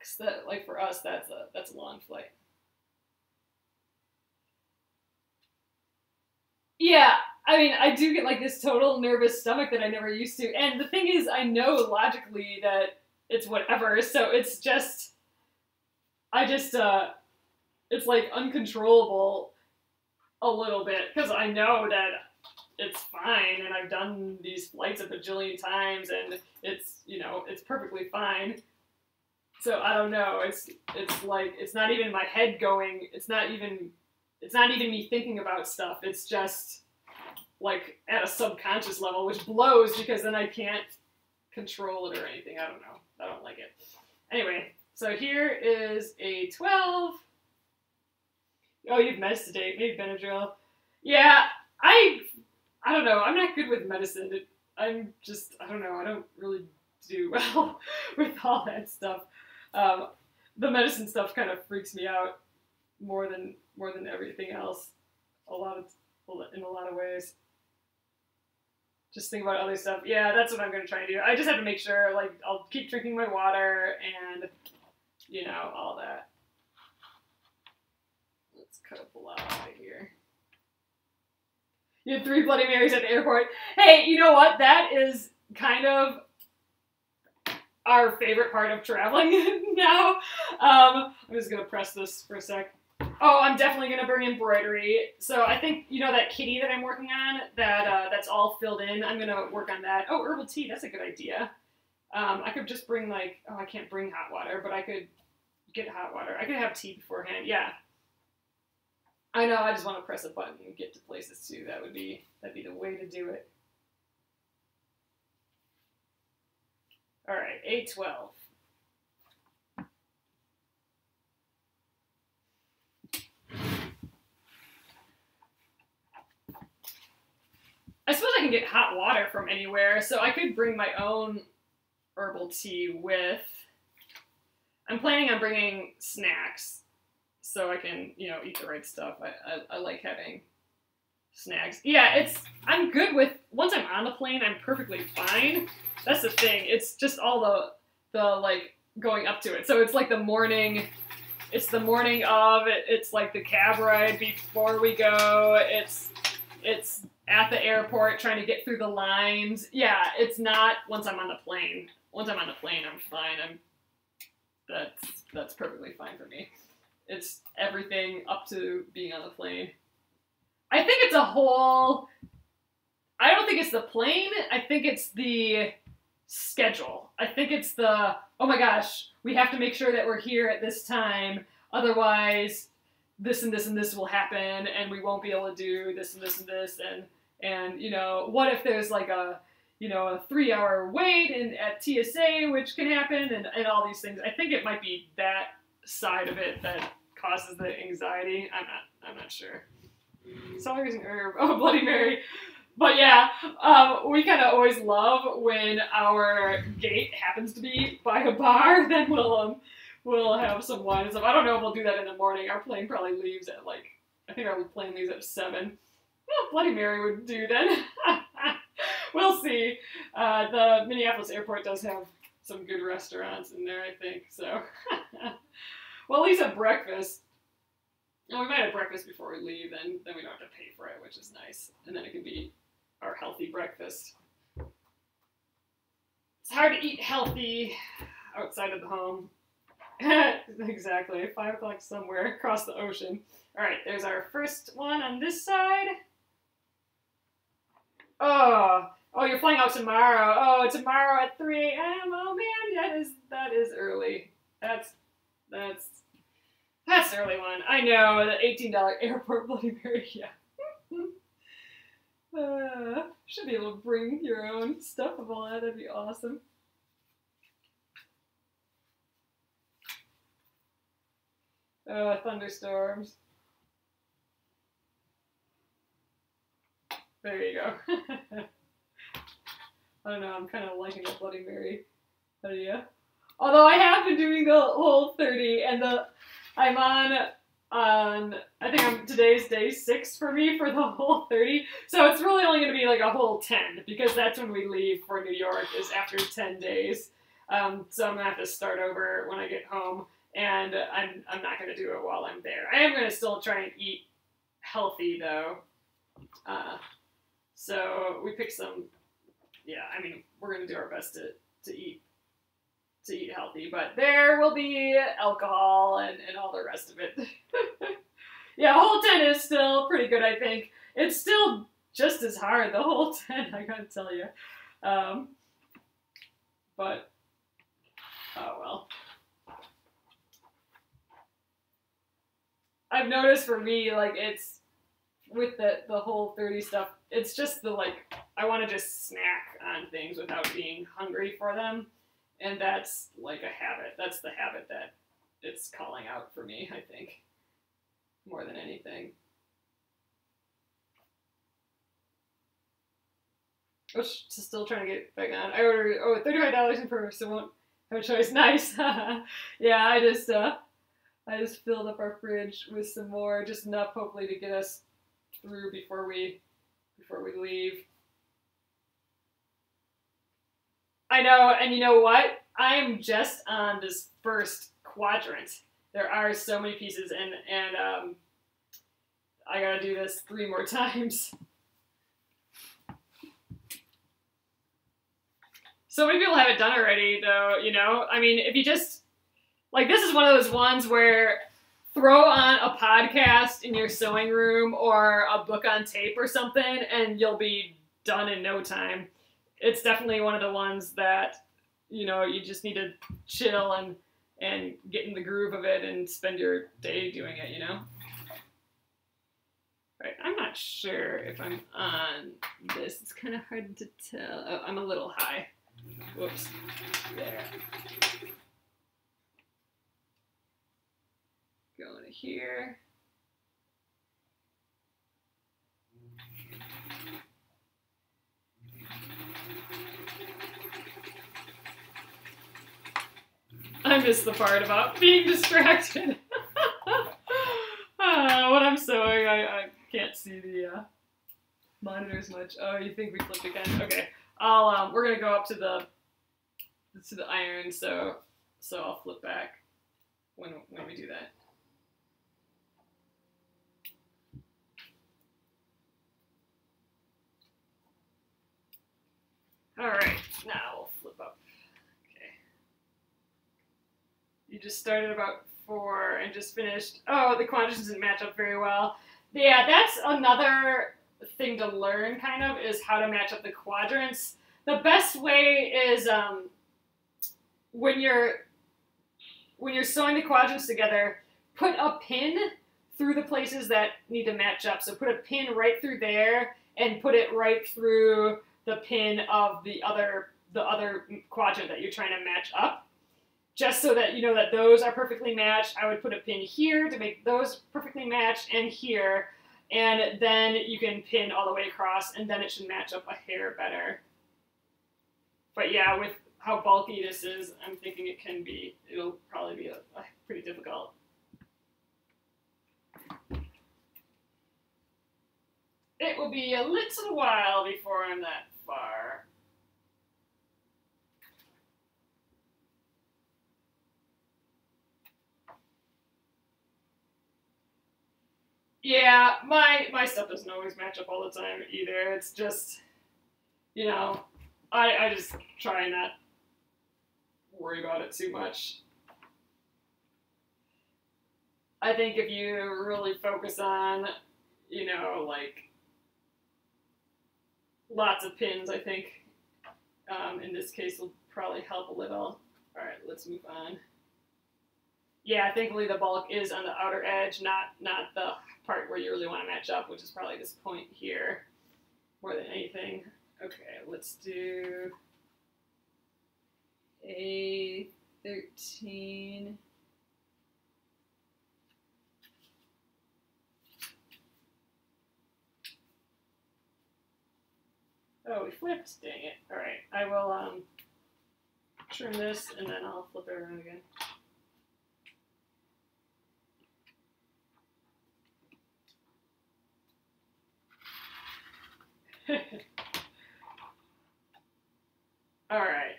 'Cause that, like for us, that's a long flight. Yeah, I mean, I do get like this total nervous stomach that I never used to, and the thing is, I know logically that it's whatever, so it's just, it's like uncontrollable a little bit, because I know that it's fine, and I've done these flights a bajillion times, and it's, you know, it's perfectly fine. So I don't know, it's like, it's not even my head going, it's not even me thinking about stuff, it's just, like at a subconscious level, which blows because then I can't control it or anything. I don't know. I don't like it. Anyway, so here is a 12. Oh, you've Medicidate, maybe Benadryl. Yeah, I don't know. I'm not good with medicine. I'm just, I don't know. I don't really do well with all that stuff. The medicine stuff kind of freaks me out more than everything else. In a lot of ways. Just think about other stuff. Yeah, that's what I'm going to try and do. I just have to make sure, like, I'll keep drinking my water and, you know, all that. Let's cut a blob out of here. You had 3 Bloody Marys at the airport. Hey, you know what? That is kind of our favorite part of traveling now. I'm just going to press this for a sec. Oh, I'm definitely going to bring embroidery. So I think, you know, that kitty that I'm working on, that's all filled in, I'm going to work on that. Oh, herbal tea, that's a good idea. I could just bring, like, oh, I can't bring hot water, but I could get hot water. I could have tea beforehand, yeah. I know, I just want to press a button and get to places too. That'd be the way to do it. All right, A12. I suppose I can get hot water from anywhere, so I could bring my own herbal tea with. I'm planning on bringing snacks, so I can, you know, eat the right stuff. I like having snacks. Yeah, I'm good with, once I'm on the plane, I'm perfectly fine. That's the thing. It's just all the like, going up to it. So it's like the morning, it's the morning of, it's like the cab ride before we go, it's at the airport trying to get through the lines. Yeah, it's not once I'm on the plane. Once I'm on the plane, I'm fine. That's perfectly fine for me. It's everything up to being on the plane. I think it's a whole, I don't think it's the plane, I think it's the schedule. I think it's the, oh my gosh, we have to make sure that we're here at this time, otherwise this and this and this will happen, and we won't be able to do this and this and this, and you know, what if there's like a, you know, a 3-hour wait at TSA, which can happen, and all these things. I think it might be that side of it that causes the anxiety. I'm not sure. Celery's an herb. Oh, Bloody Mary. But yeah, we kind of always love when our gate happens to be by a bar. Then we'll have some wine and stuff. I don't know if we'll do that in the morning. Our plane probably leaves at like, I think our plane leaves at 7. Well, Bloody Mary would do then. We'll see. The Minneapolis airport does have some good restaurants in there, I think. So, well, at least have breakfast. Oh, we might have breakfast before we leave, and then we don't have to pay for it, which is nice. And then it can be our healthy breakfast. It's hard to eat healthy outside of the home. Exactly. 5 o'clock somewhere across the ocean. All right, there's our first one on this side. Oh, you're flying out tomorrow. Oh, tomorrow at 3 a.m. Oh man, that is early. That's the early one. I know, the $18 airport Bloody Mary, yeah. Should be able to bring your own stuff of all that. That'd be awesome. Thunderstorms. There you go. I don't know, I'm kind of liking the Bloody Mary idea. Although I have been doing the whole 30, and I'm on I think today's day 6 for me for the whole 30. So it's really only going to be like a whole 10, because that's when we leave for New York, is after 10 days. So I'm going to have to start over when I get home, and I'm not going to do it while I'm there. I am going to still try and eat healthy, though. So we picked some, yeah, I mean, we're going to do our best to eat healthy, but there will be alcohol and all the rest of it. Yeah, whole 10 is still pretty good, I think. It's still just as hard, the whole 10, I gotta tell you. But, oh well. I've noticed for me, like, it's with the whole 30 stuff, it's just the like, I want to just snack on things without being hungry for them. And that's like a habit. That's the habit that it's calling out for me, I think, more than anything. Oh, still trying to get back on. I ordered, $35 in purse, so won't have a choice. Nice. Yeah, I just filled up our fridge with some more, just enough hopefully to get us through before we leave. I know, and you know what? I am just on this first quadrant. There are so many pieces, and I gotta do this 3 more times. So many people have it done already, though, you know? I mean, if you just, like, this is one of those ones where throw on a podcast in your sewing room or a book on tape or something, and you'll be done in no time. It's definitely one of the ones that, you know, you just need to chill and get in the groove of it and spend your day doing it, you know? Right, I'm not sure if I'm on this. It's kind of hard to tell. Oh, I'm a little high. Whoops. There. Going to here. I missed the part about being distracted. When I'm sewing, I can't see the monitor as much. Oh, you think we flipped again? Okay. We're gonna go up to the iron, so I'll flip back when we do that. All right, now we'll flip up. Okay. You just started about 4 and just finished. Oh, the quadrants didn't match up very well. Yeah, that's another thing to learn, kind of, is how to match up the quadrants. The best way is when you're sewing the quadrants together, put a pin through the places that need to match up. So put a pin right through there and put it right through the pin of the other quadrant that you're trying to match up. Just so that you know that those are perfectly matched. I would put a pin here to make those perfectly matched, and here. And then you can pin all the way across, and then it should match up a hair better. But yeah, with how bulky this is, I'm thinking it'll probably be pretty difficult. It will be a little while before I'm that far. Yeah, my stuff doesn't always match up all the time either. It's just, you know, I just try and not worry about it too much. I think if you really focus on, you know, like, lots of pins, I think, in this case will probably help a little. All right, let's move on. Yeah, thankfully the bulk is on the outer edge, not the part where you really want to match up, which is probably this point here more than anything. Okay, let's do A13. Oh, we flipped, dang it. All right, I will trim this and then I'll flip it around again. All right,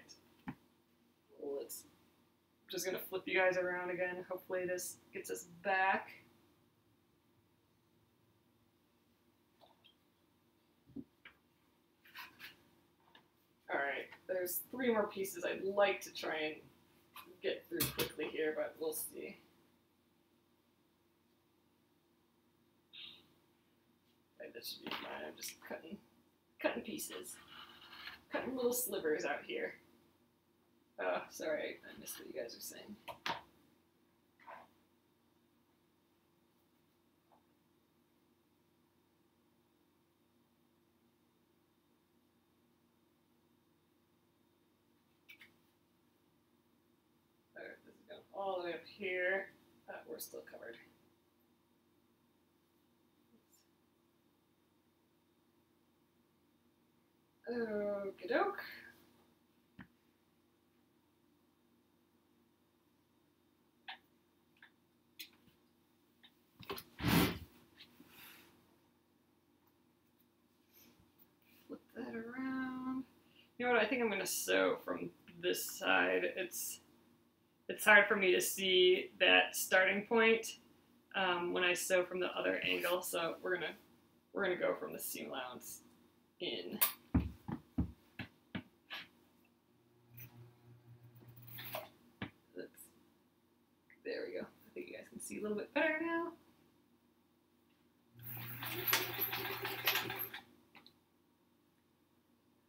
just gonna flip you guys around again. Hopefully this gets us back. All right, there's 3 more pieces I'd like to try and get through quickly here, but we'll see. Okay, this should be fine. I'm just cutting pieces. Cutting little slivers out here. Oh, sorry, I missed what you guys were saying. the way up here. We're still covered. Okie doke. Flip that around. You know what? I think I'm going to sew from this side. It's hard for me to see that starting point when I sew from the other angle, so we're gonna go from the seam allowance in. There we go. I think you guys can see a little bit better now.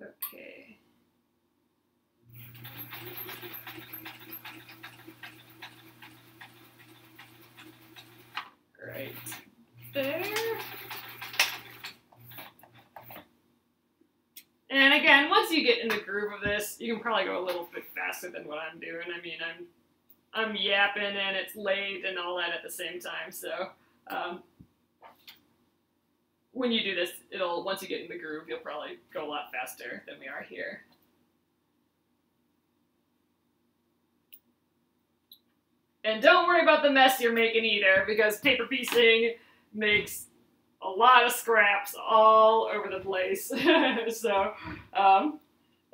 Okay. Right there. And again, once you get in the groove of this, you can probably go a little bit faster than what I'm doing. I mean, I'm yapping and it's late and all that at the same time. So when you do this, once you get in the groove, you'll probably go a lot faster than we are here. And don't worry about the mess you're making either, because paper piecing makes a lot of scraps all over the place. So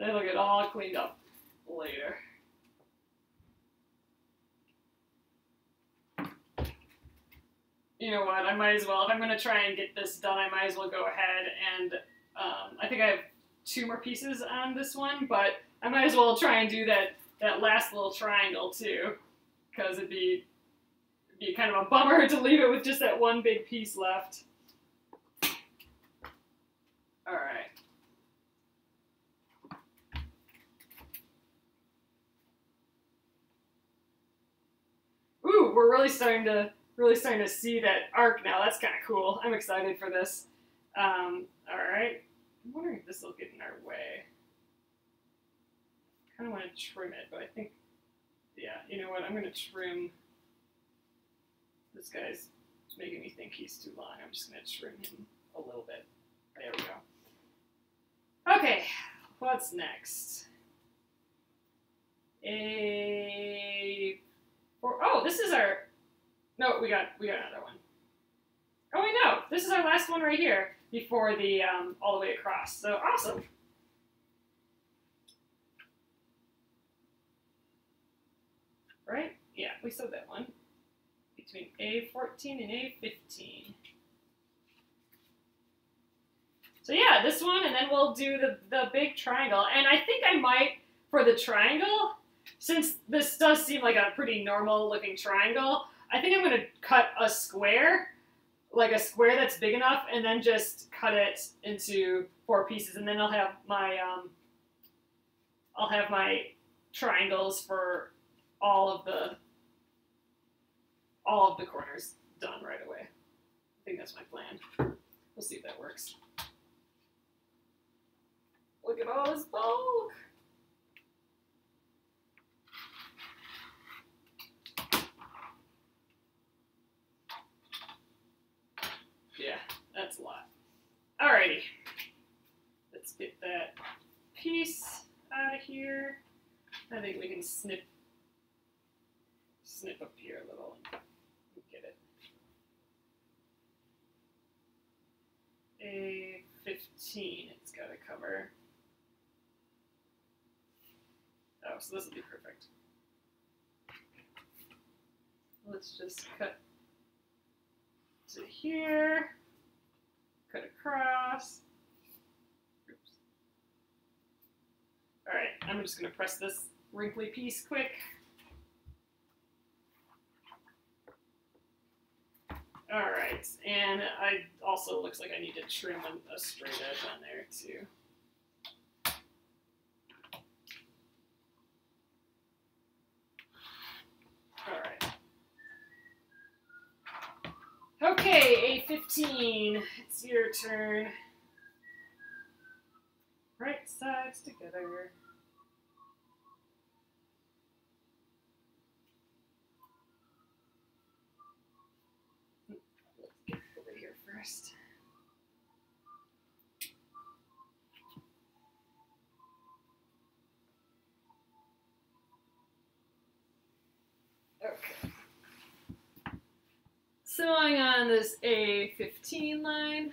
that'll get all cleaned up later. You know what, I might as well, if I'm going to try and get this done, I might as well go ahead and, I think I have 2 more pieces on this one, but I might as well try and do that last little triangle too, because it'd be kind of a bummer to leave it with just that one big piece left. All right. Ooh, we're really starting to see that arc now. That's kind of cool. I'm excited for this. All right. I'm wondering if this will get in our way. I kind of want to trim it, but I think, yeah, you know what? I'm going to trim. This guy's making me think he's too long. I'm just going to trim him a little bit. There we go. Okay, what's next? Oh, this is our. No, we got another one. Oh, wait, no, this is our last one right here before the all the way across. So awesome. Right? Yeah, we sewed that one between A14 and A15. So yeah, this one, and then we'll do the big triangle. And I think I might, for the triangle, since this does seem like a pretty normal looking triangle, I think I'm going to cut a square, like a square that's big enough, and then just cut it into 4 pieces, and then I'll have my triangles for all of the corners done right away. I think that's my plan. We'll see if that works. Look at all this bulk. Yeah, that's a lot. Alrighty. Let's get that piece out of here. I think we can snip up here a little and get it. A15 it's got to cover. Oh, so this will be perfect. Let's just cut to here, cut across. Oops. All right, I'm just going to press this wrinkly piece quick. All right, and I also looks like I need to trim a straight edge on there too. All right. Okay, A15, it's your turn. Right sides together. first. Okay. Sewing on this A15 line.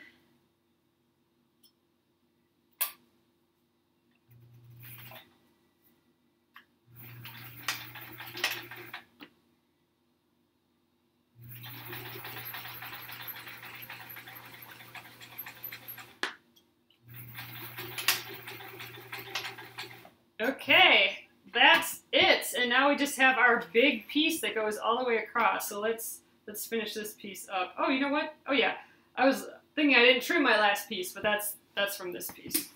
Okay, that's it. And now we just have our big piece that goes all the way across. So let's finish this piece up. Oh, you know what? Oh yeah, I was thinking I didn't trim my last piece, but that's from this piece.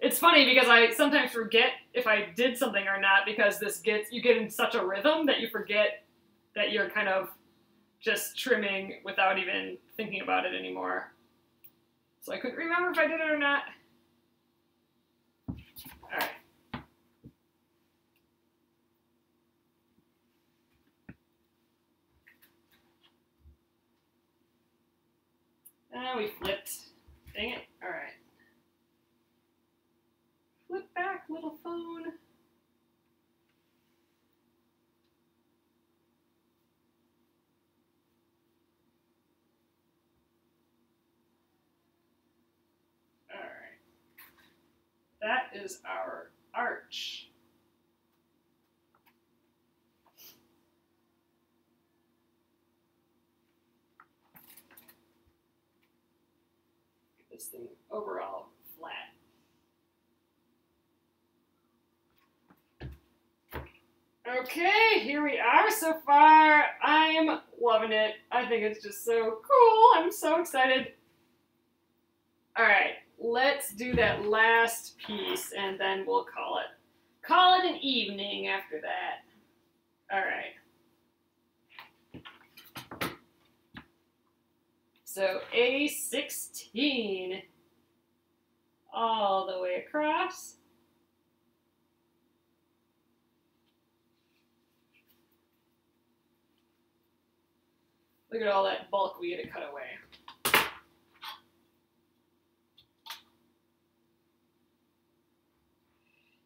It's funny because I sometimes forget if I did something or not because you get in such a rhythm that you forget that you're kind of just trimming without even thinking about it anymore. So I couldn't remember if I did it or not. All right. And we flipped. Dang it. All right. Flip back, little phone. All right. That is our arch. Get this thing overall flat. Okay, here we are so far. I'm loving it. I think it's just so cool. I'm so excited. All right, let's do that last piece and then we'll call it an evening after that. All right. So A16 all the way across. Look at all that bulk we get to cut away.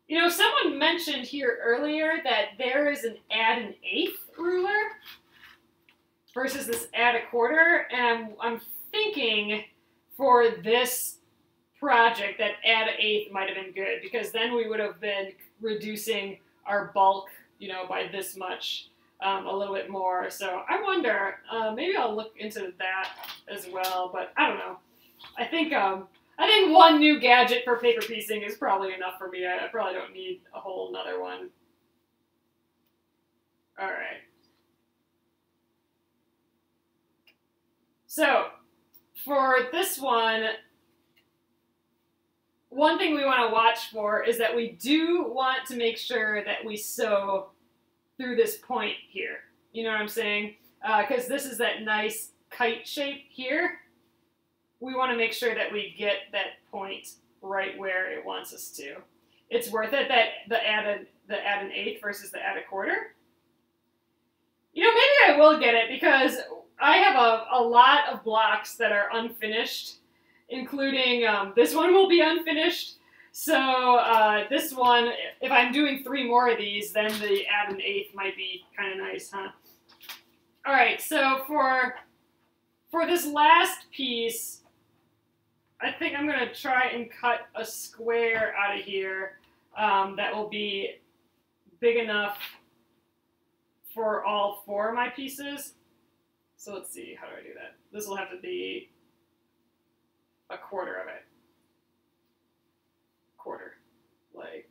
You know, someone mentioned here earlier that there is an add an eighth ruler versus this add a quarter, and I'm thinking for this project that add an eighth might have been good because then we would have been reducing our bulk, you know, by this much. A little bit more, so I wonder, maybe I'll look into that as well, but I don't know. I think one new gadget for paper piecing is probably enough for me. I probably don't need a whole nother one. All right. So, for this one thing we want to watch for is that we do want to make sure that we sew through this point here. You know what I'm saying? Because this is that nice kite shape here. We want to make sure that we get that point right where it wants us to. It's worth it that the add an eighth versus the add a quarter. You know, maybe I will get it because I have a lot of blocks that are unfinished, including this one will be unfinished. So this one, if I'm doing 3 more of these, then the add an eighth might be kind of nice, huh? All right, so for this last piece, I think I'm going to try and cut a square out of here that will be big enough for all 4 of my pieces. So let's see, how do I do that? This will have to be a quarter of it. Quarter. Like,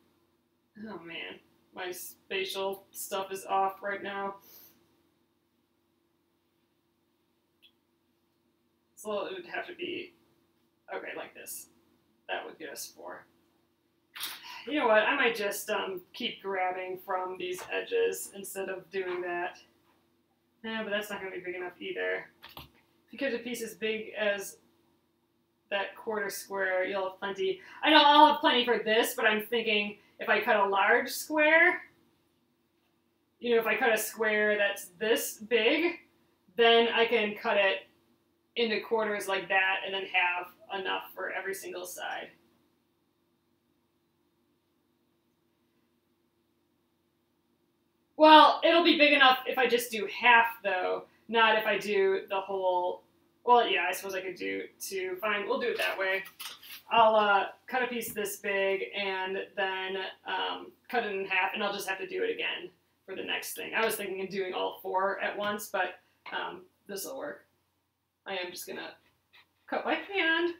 oh man, my spatial stuff is off right now. So it would have to be, okay, like this. That would get us 4. You know what, I might just keep grabbing from these edges instead of doing that. Nah, but that's not going to be big enough either. Because a piece as big as that quarter square, you'll have plenty. I know I'll have plenty for this, but I'm thinking if I cut a large square, you know, if I cut a square that's this big, then I can cut it into quarters like that and then have enough for every single side. Well, it'll be big enough if I just do half, though, not if I do the whole. Well, yeah, I suppose I could do two. Fine, we'll do it that way. I'll cut a piece this big and then cut it in half, and I'll just have to do it again for the next thing. I was thinking of doing all 4 at once, but this will work. I am just gonna cut by hand.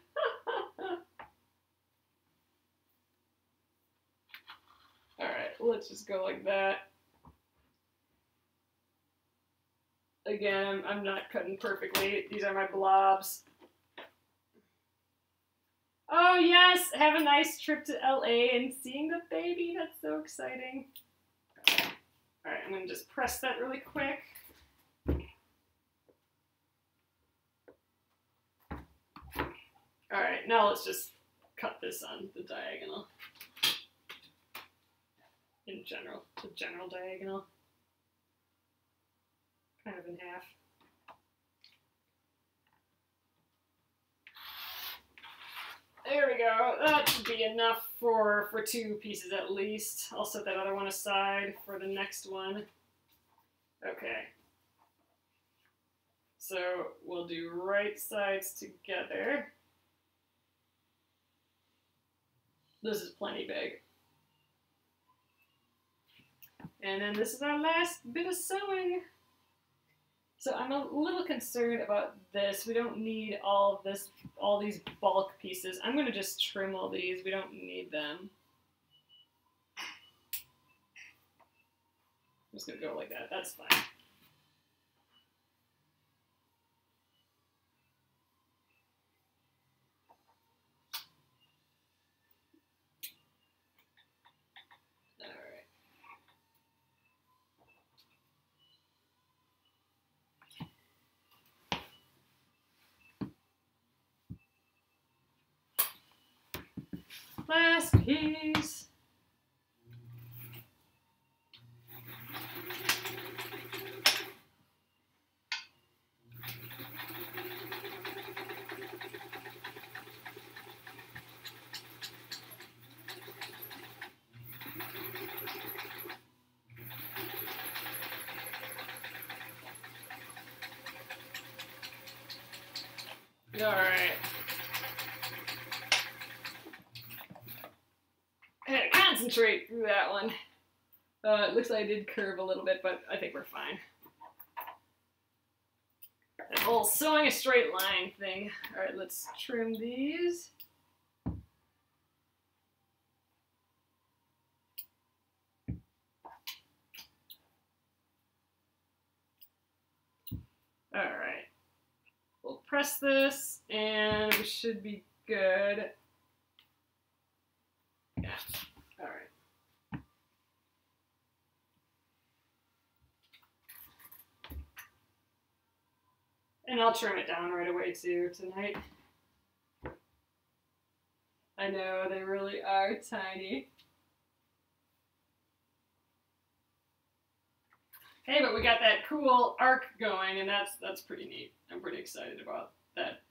All right, let's just go like that. Again, I'm not cutting perfectly. These are my blobs. Oh yes, have a nice trip to LA and seeing the baby. That's so exciting. All right, I'm gonna just press that really quick. All right, now let's just cut this on the diagonal. In general, the general diagonal. Kind of in half. There we go. That should be enough for 2 pieces at least. I'll set that other one aside for the next one. Okay. So we'll do right sides together. This is plenty big. And then this is our last bit of sewing. So I'm a little concerned about this. We don't need all of this, all these bulk pieces. I'm gonna just trim all these. We don't need them. I'm just gonna go like that. That's fine. Last piece. All right. I had to concentrate through that one. It looks like I did curve a little bit, but I think we're fine. That whole sewing a straight line thing. All right, let's trim these. All right. We'll press this, and we should be good. Yeah. All right. And I'll trim it down right away too tonight. I know, they really are tiny. Hey, but we got that cool arc going, and that's pretty neat. I'm pretty excited about that.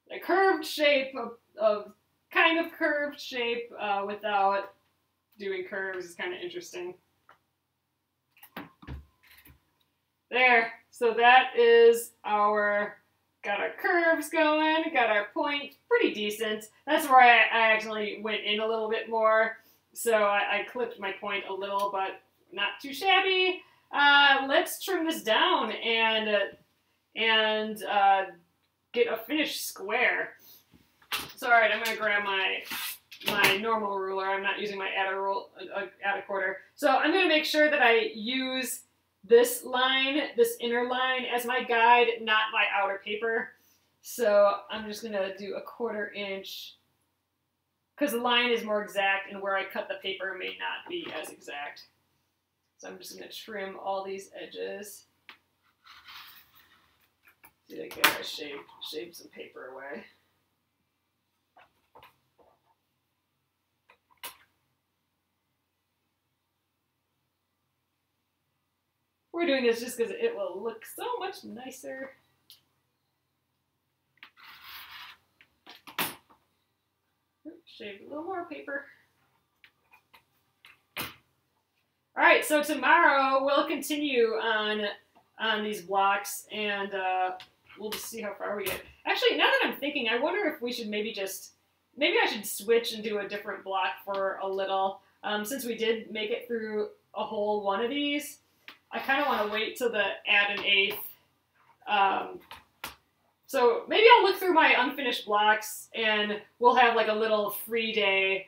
The curved shape of kind of curved shape without doing curves is kind of interesting. There. So that is our, got our curves going, got our point, pretty decent. That's where I actually went in a little bit more. So I clipped my point a little, but not too shabby. Let's trim this down and get a finished square. So, all right, I'm gonna grab my normal ruler. I'm not using my add a quarter. So I'm gonna make sure that I use this line, this inner line, as my guide, not my outer paper. So I'm just gonna do a 1/4 inch because the line is more exact and where I cut the paper may not be as exact. So I'm just gonna trim all these edges. See, like there, I shaved some paper away. We're doing this just because it will look so much nicer. Shave a little more paper. All right, so tomorrow we'll continue on these blocks, and we'll just see how far we get. Actually, now that I'm thinking, I wonder if we should maybe I should switch and do a different block for a little. Since we did make it through a whole one of these, I kind of want to wait till the add an eighth. So maybe I'll look through my unfinished blocks, and we'll have like a little free day,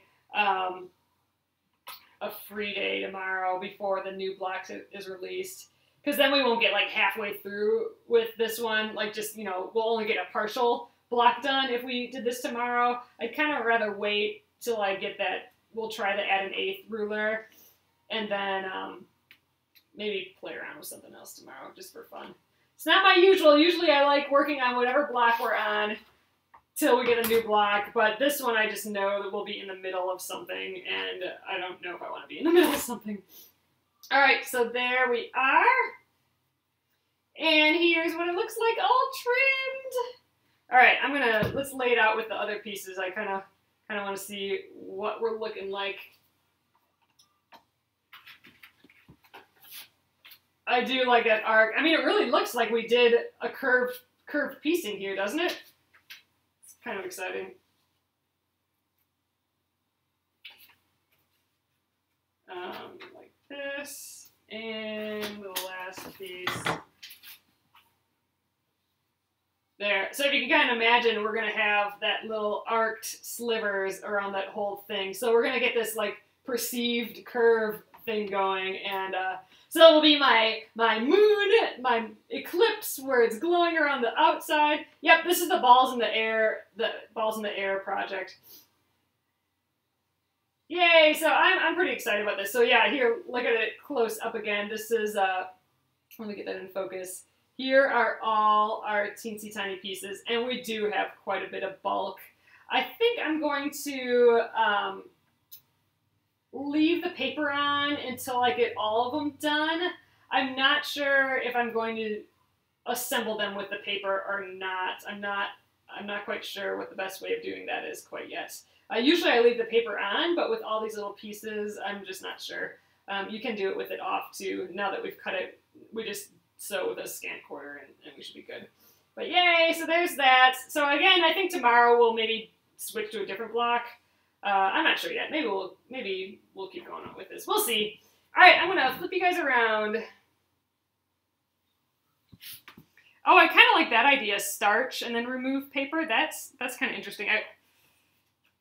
tomorrow before the new block is released. Because then we won't get like halfway through with this one. Like just, you know, we'll only get a partial block done if we did this tomorrow. I'd kind of rather wait till I get that. We'll try the add an eighth ruler, and then maybe play around with something else tomorrow just for fun. It's not my usual. Usually I like working on whatever block we're on till we get a new block, but this one I just know that we'll be in the middle of something, and I don't know if I want to be in the middle of something. All right, so there we are. And here's what it looks like all trimmed. All right, let's lay it out with the other pieces. I kind of want to see what we're looking like. I do like that arc. I mean, it really looks like we did a curved piecing here, doesn't it? It's kind of exciting. Like this, and the last piece. There. So if you can kind of imagine, we're going to have that little arced slivers around that whole thing. So we're going to get this like perceived curve thing going, and so it will be my moon, my eclipse where it's glowing around the outside. Yep, this is the balls in the air project. Yay! So I'm pretty excited about this. So yeah, here, look at it close up again. This is let me get that in focus. Here are all our teensy tiny pieces, and we do have quite a bit of bulk. I think I'm going to leave the paper on until I get all of them done. I'm not sure if I'm going to assemble them with the paper or not. I'm not quite sure what the best way of doing that is quite yet. Usually I leave the paper on, but with all these little pieces, I'm just not sure. You can do it with it off too. Now that we've cut it, we just sew with a scant quarter and we should be good. But yay, so there's that. So again, I think tomorrow we'll maybe switch to a different block. I'm not sure yet. Maybe we'll keep going on with this. We'll see. All right, I'm gonna flip you guys around. Oh, I kind of like that idea. Starch and then remove paper. That's kind of interesting.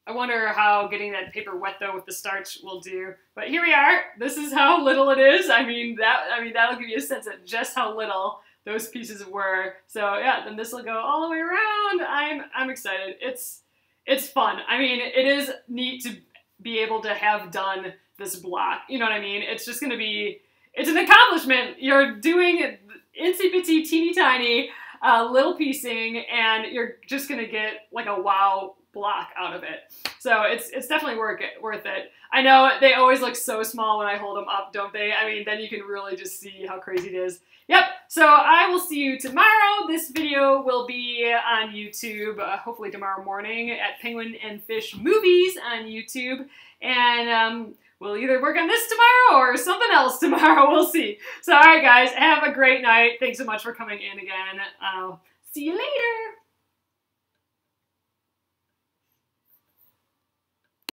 I wonder how getting that paper wet though with the starch will do. But here we are. This is how little it is. I mean that'll give you a sense of just how little those pieces were. So yeah, then this will go all the way around. I'm excited. It's fun. I mean, it is neat to be able to have done this block. You know what I mean? It's just going to be, it's an accomplishment. You're doing itsy bitsy teeny tiny little piecing, and you're just going to get like a wow block out of it. So it's definitely worth it. I know they always look so small when I hold them up, don't they? I mean, then you can really just see how crazy it is. Yep, so I will see you tomorrow. This video will be on YouTube, hopefully tomorrow morning at Penguin and Fish Movies on YouTube. And we'll either work on this tomorrow or something else tomorrow. We'll see. So, all right, guys, have a great night. Thanks so much for coming in again. I'll see you later.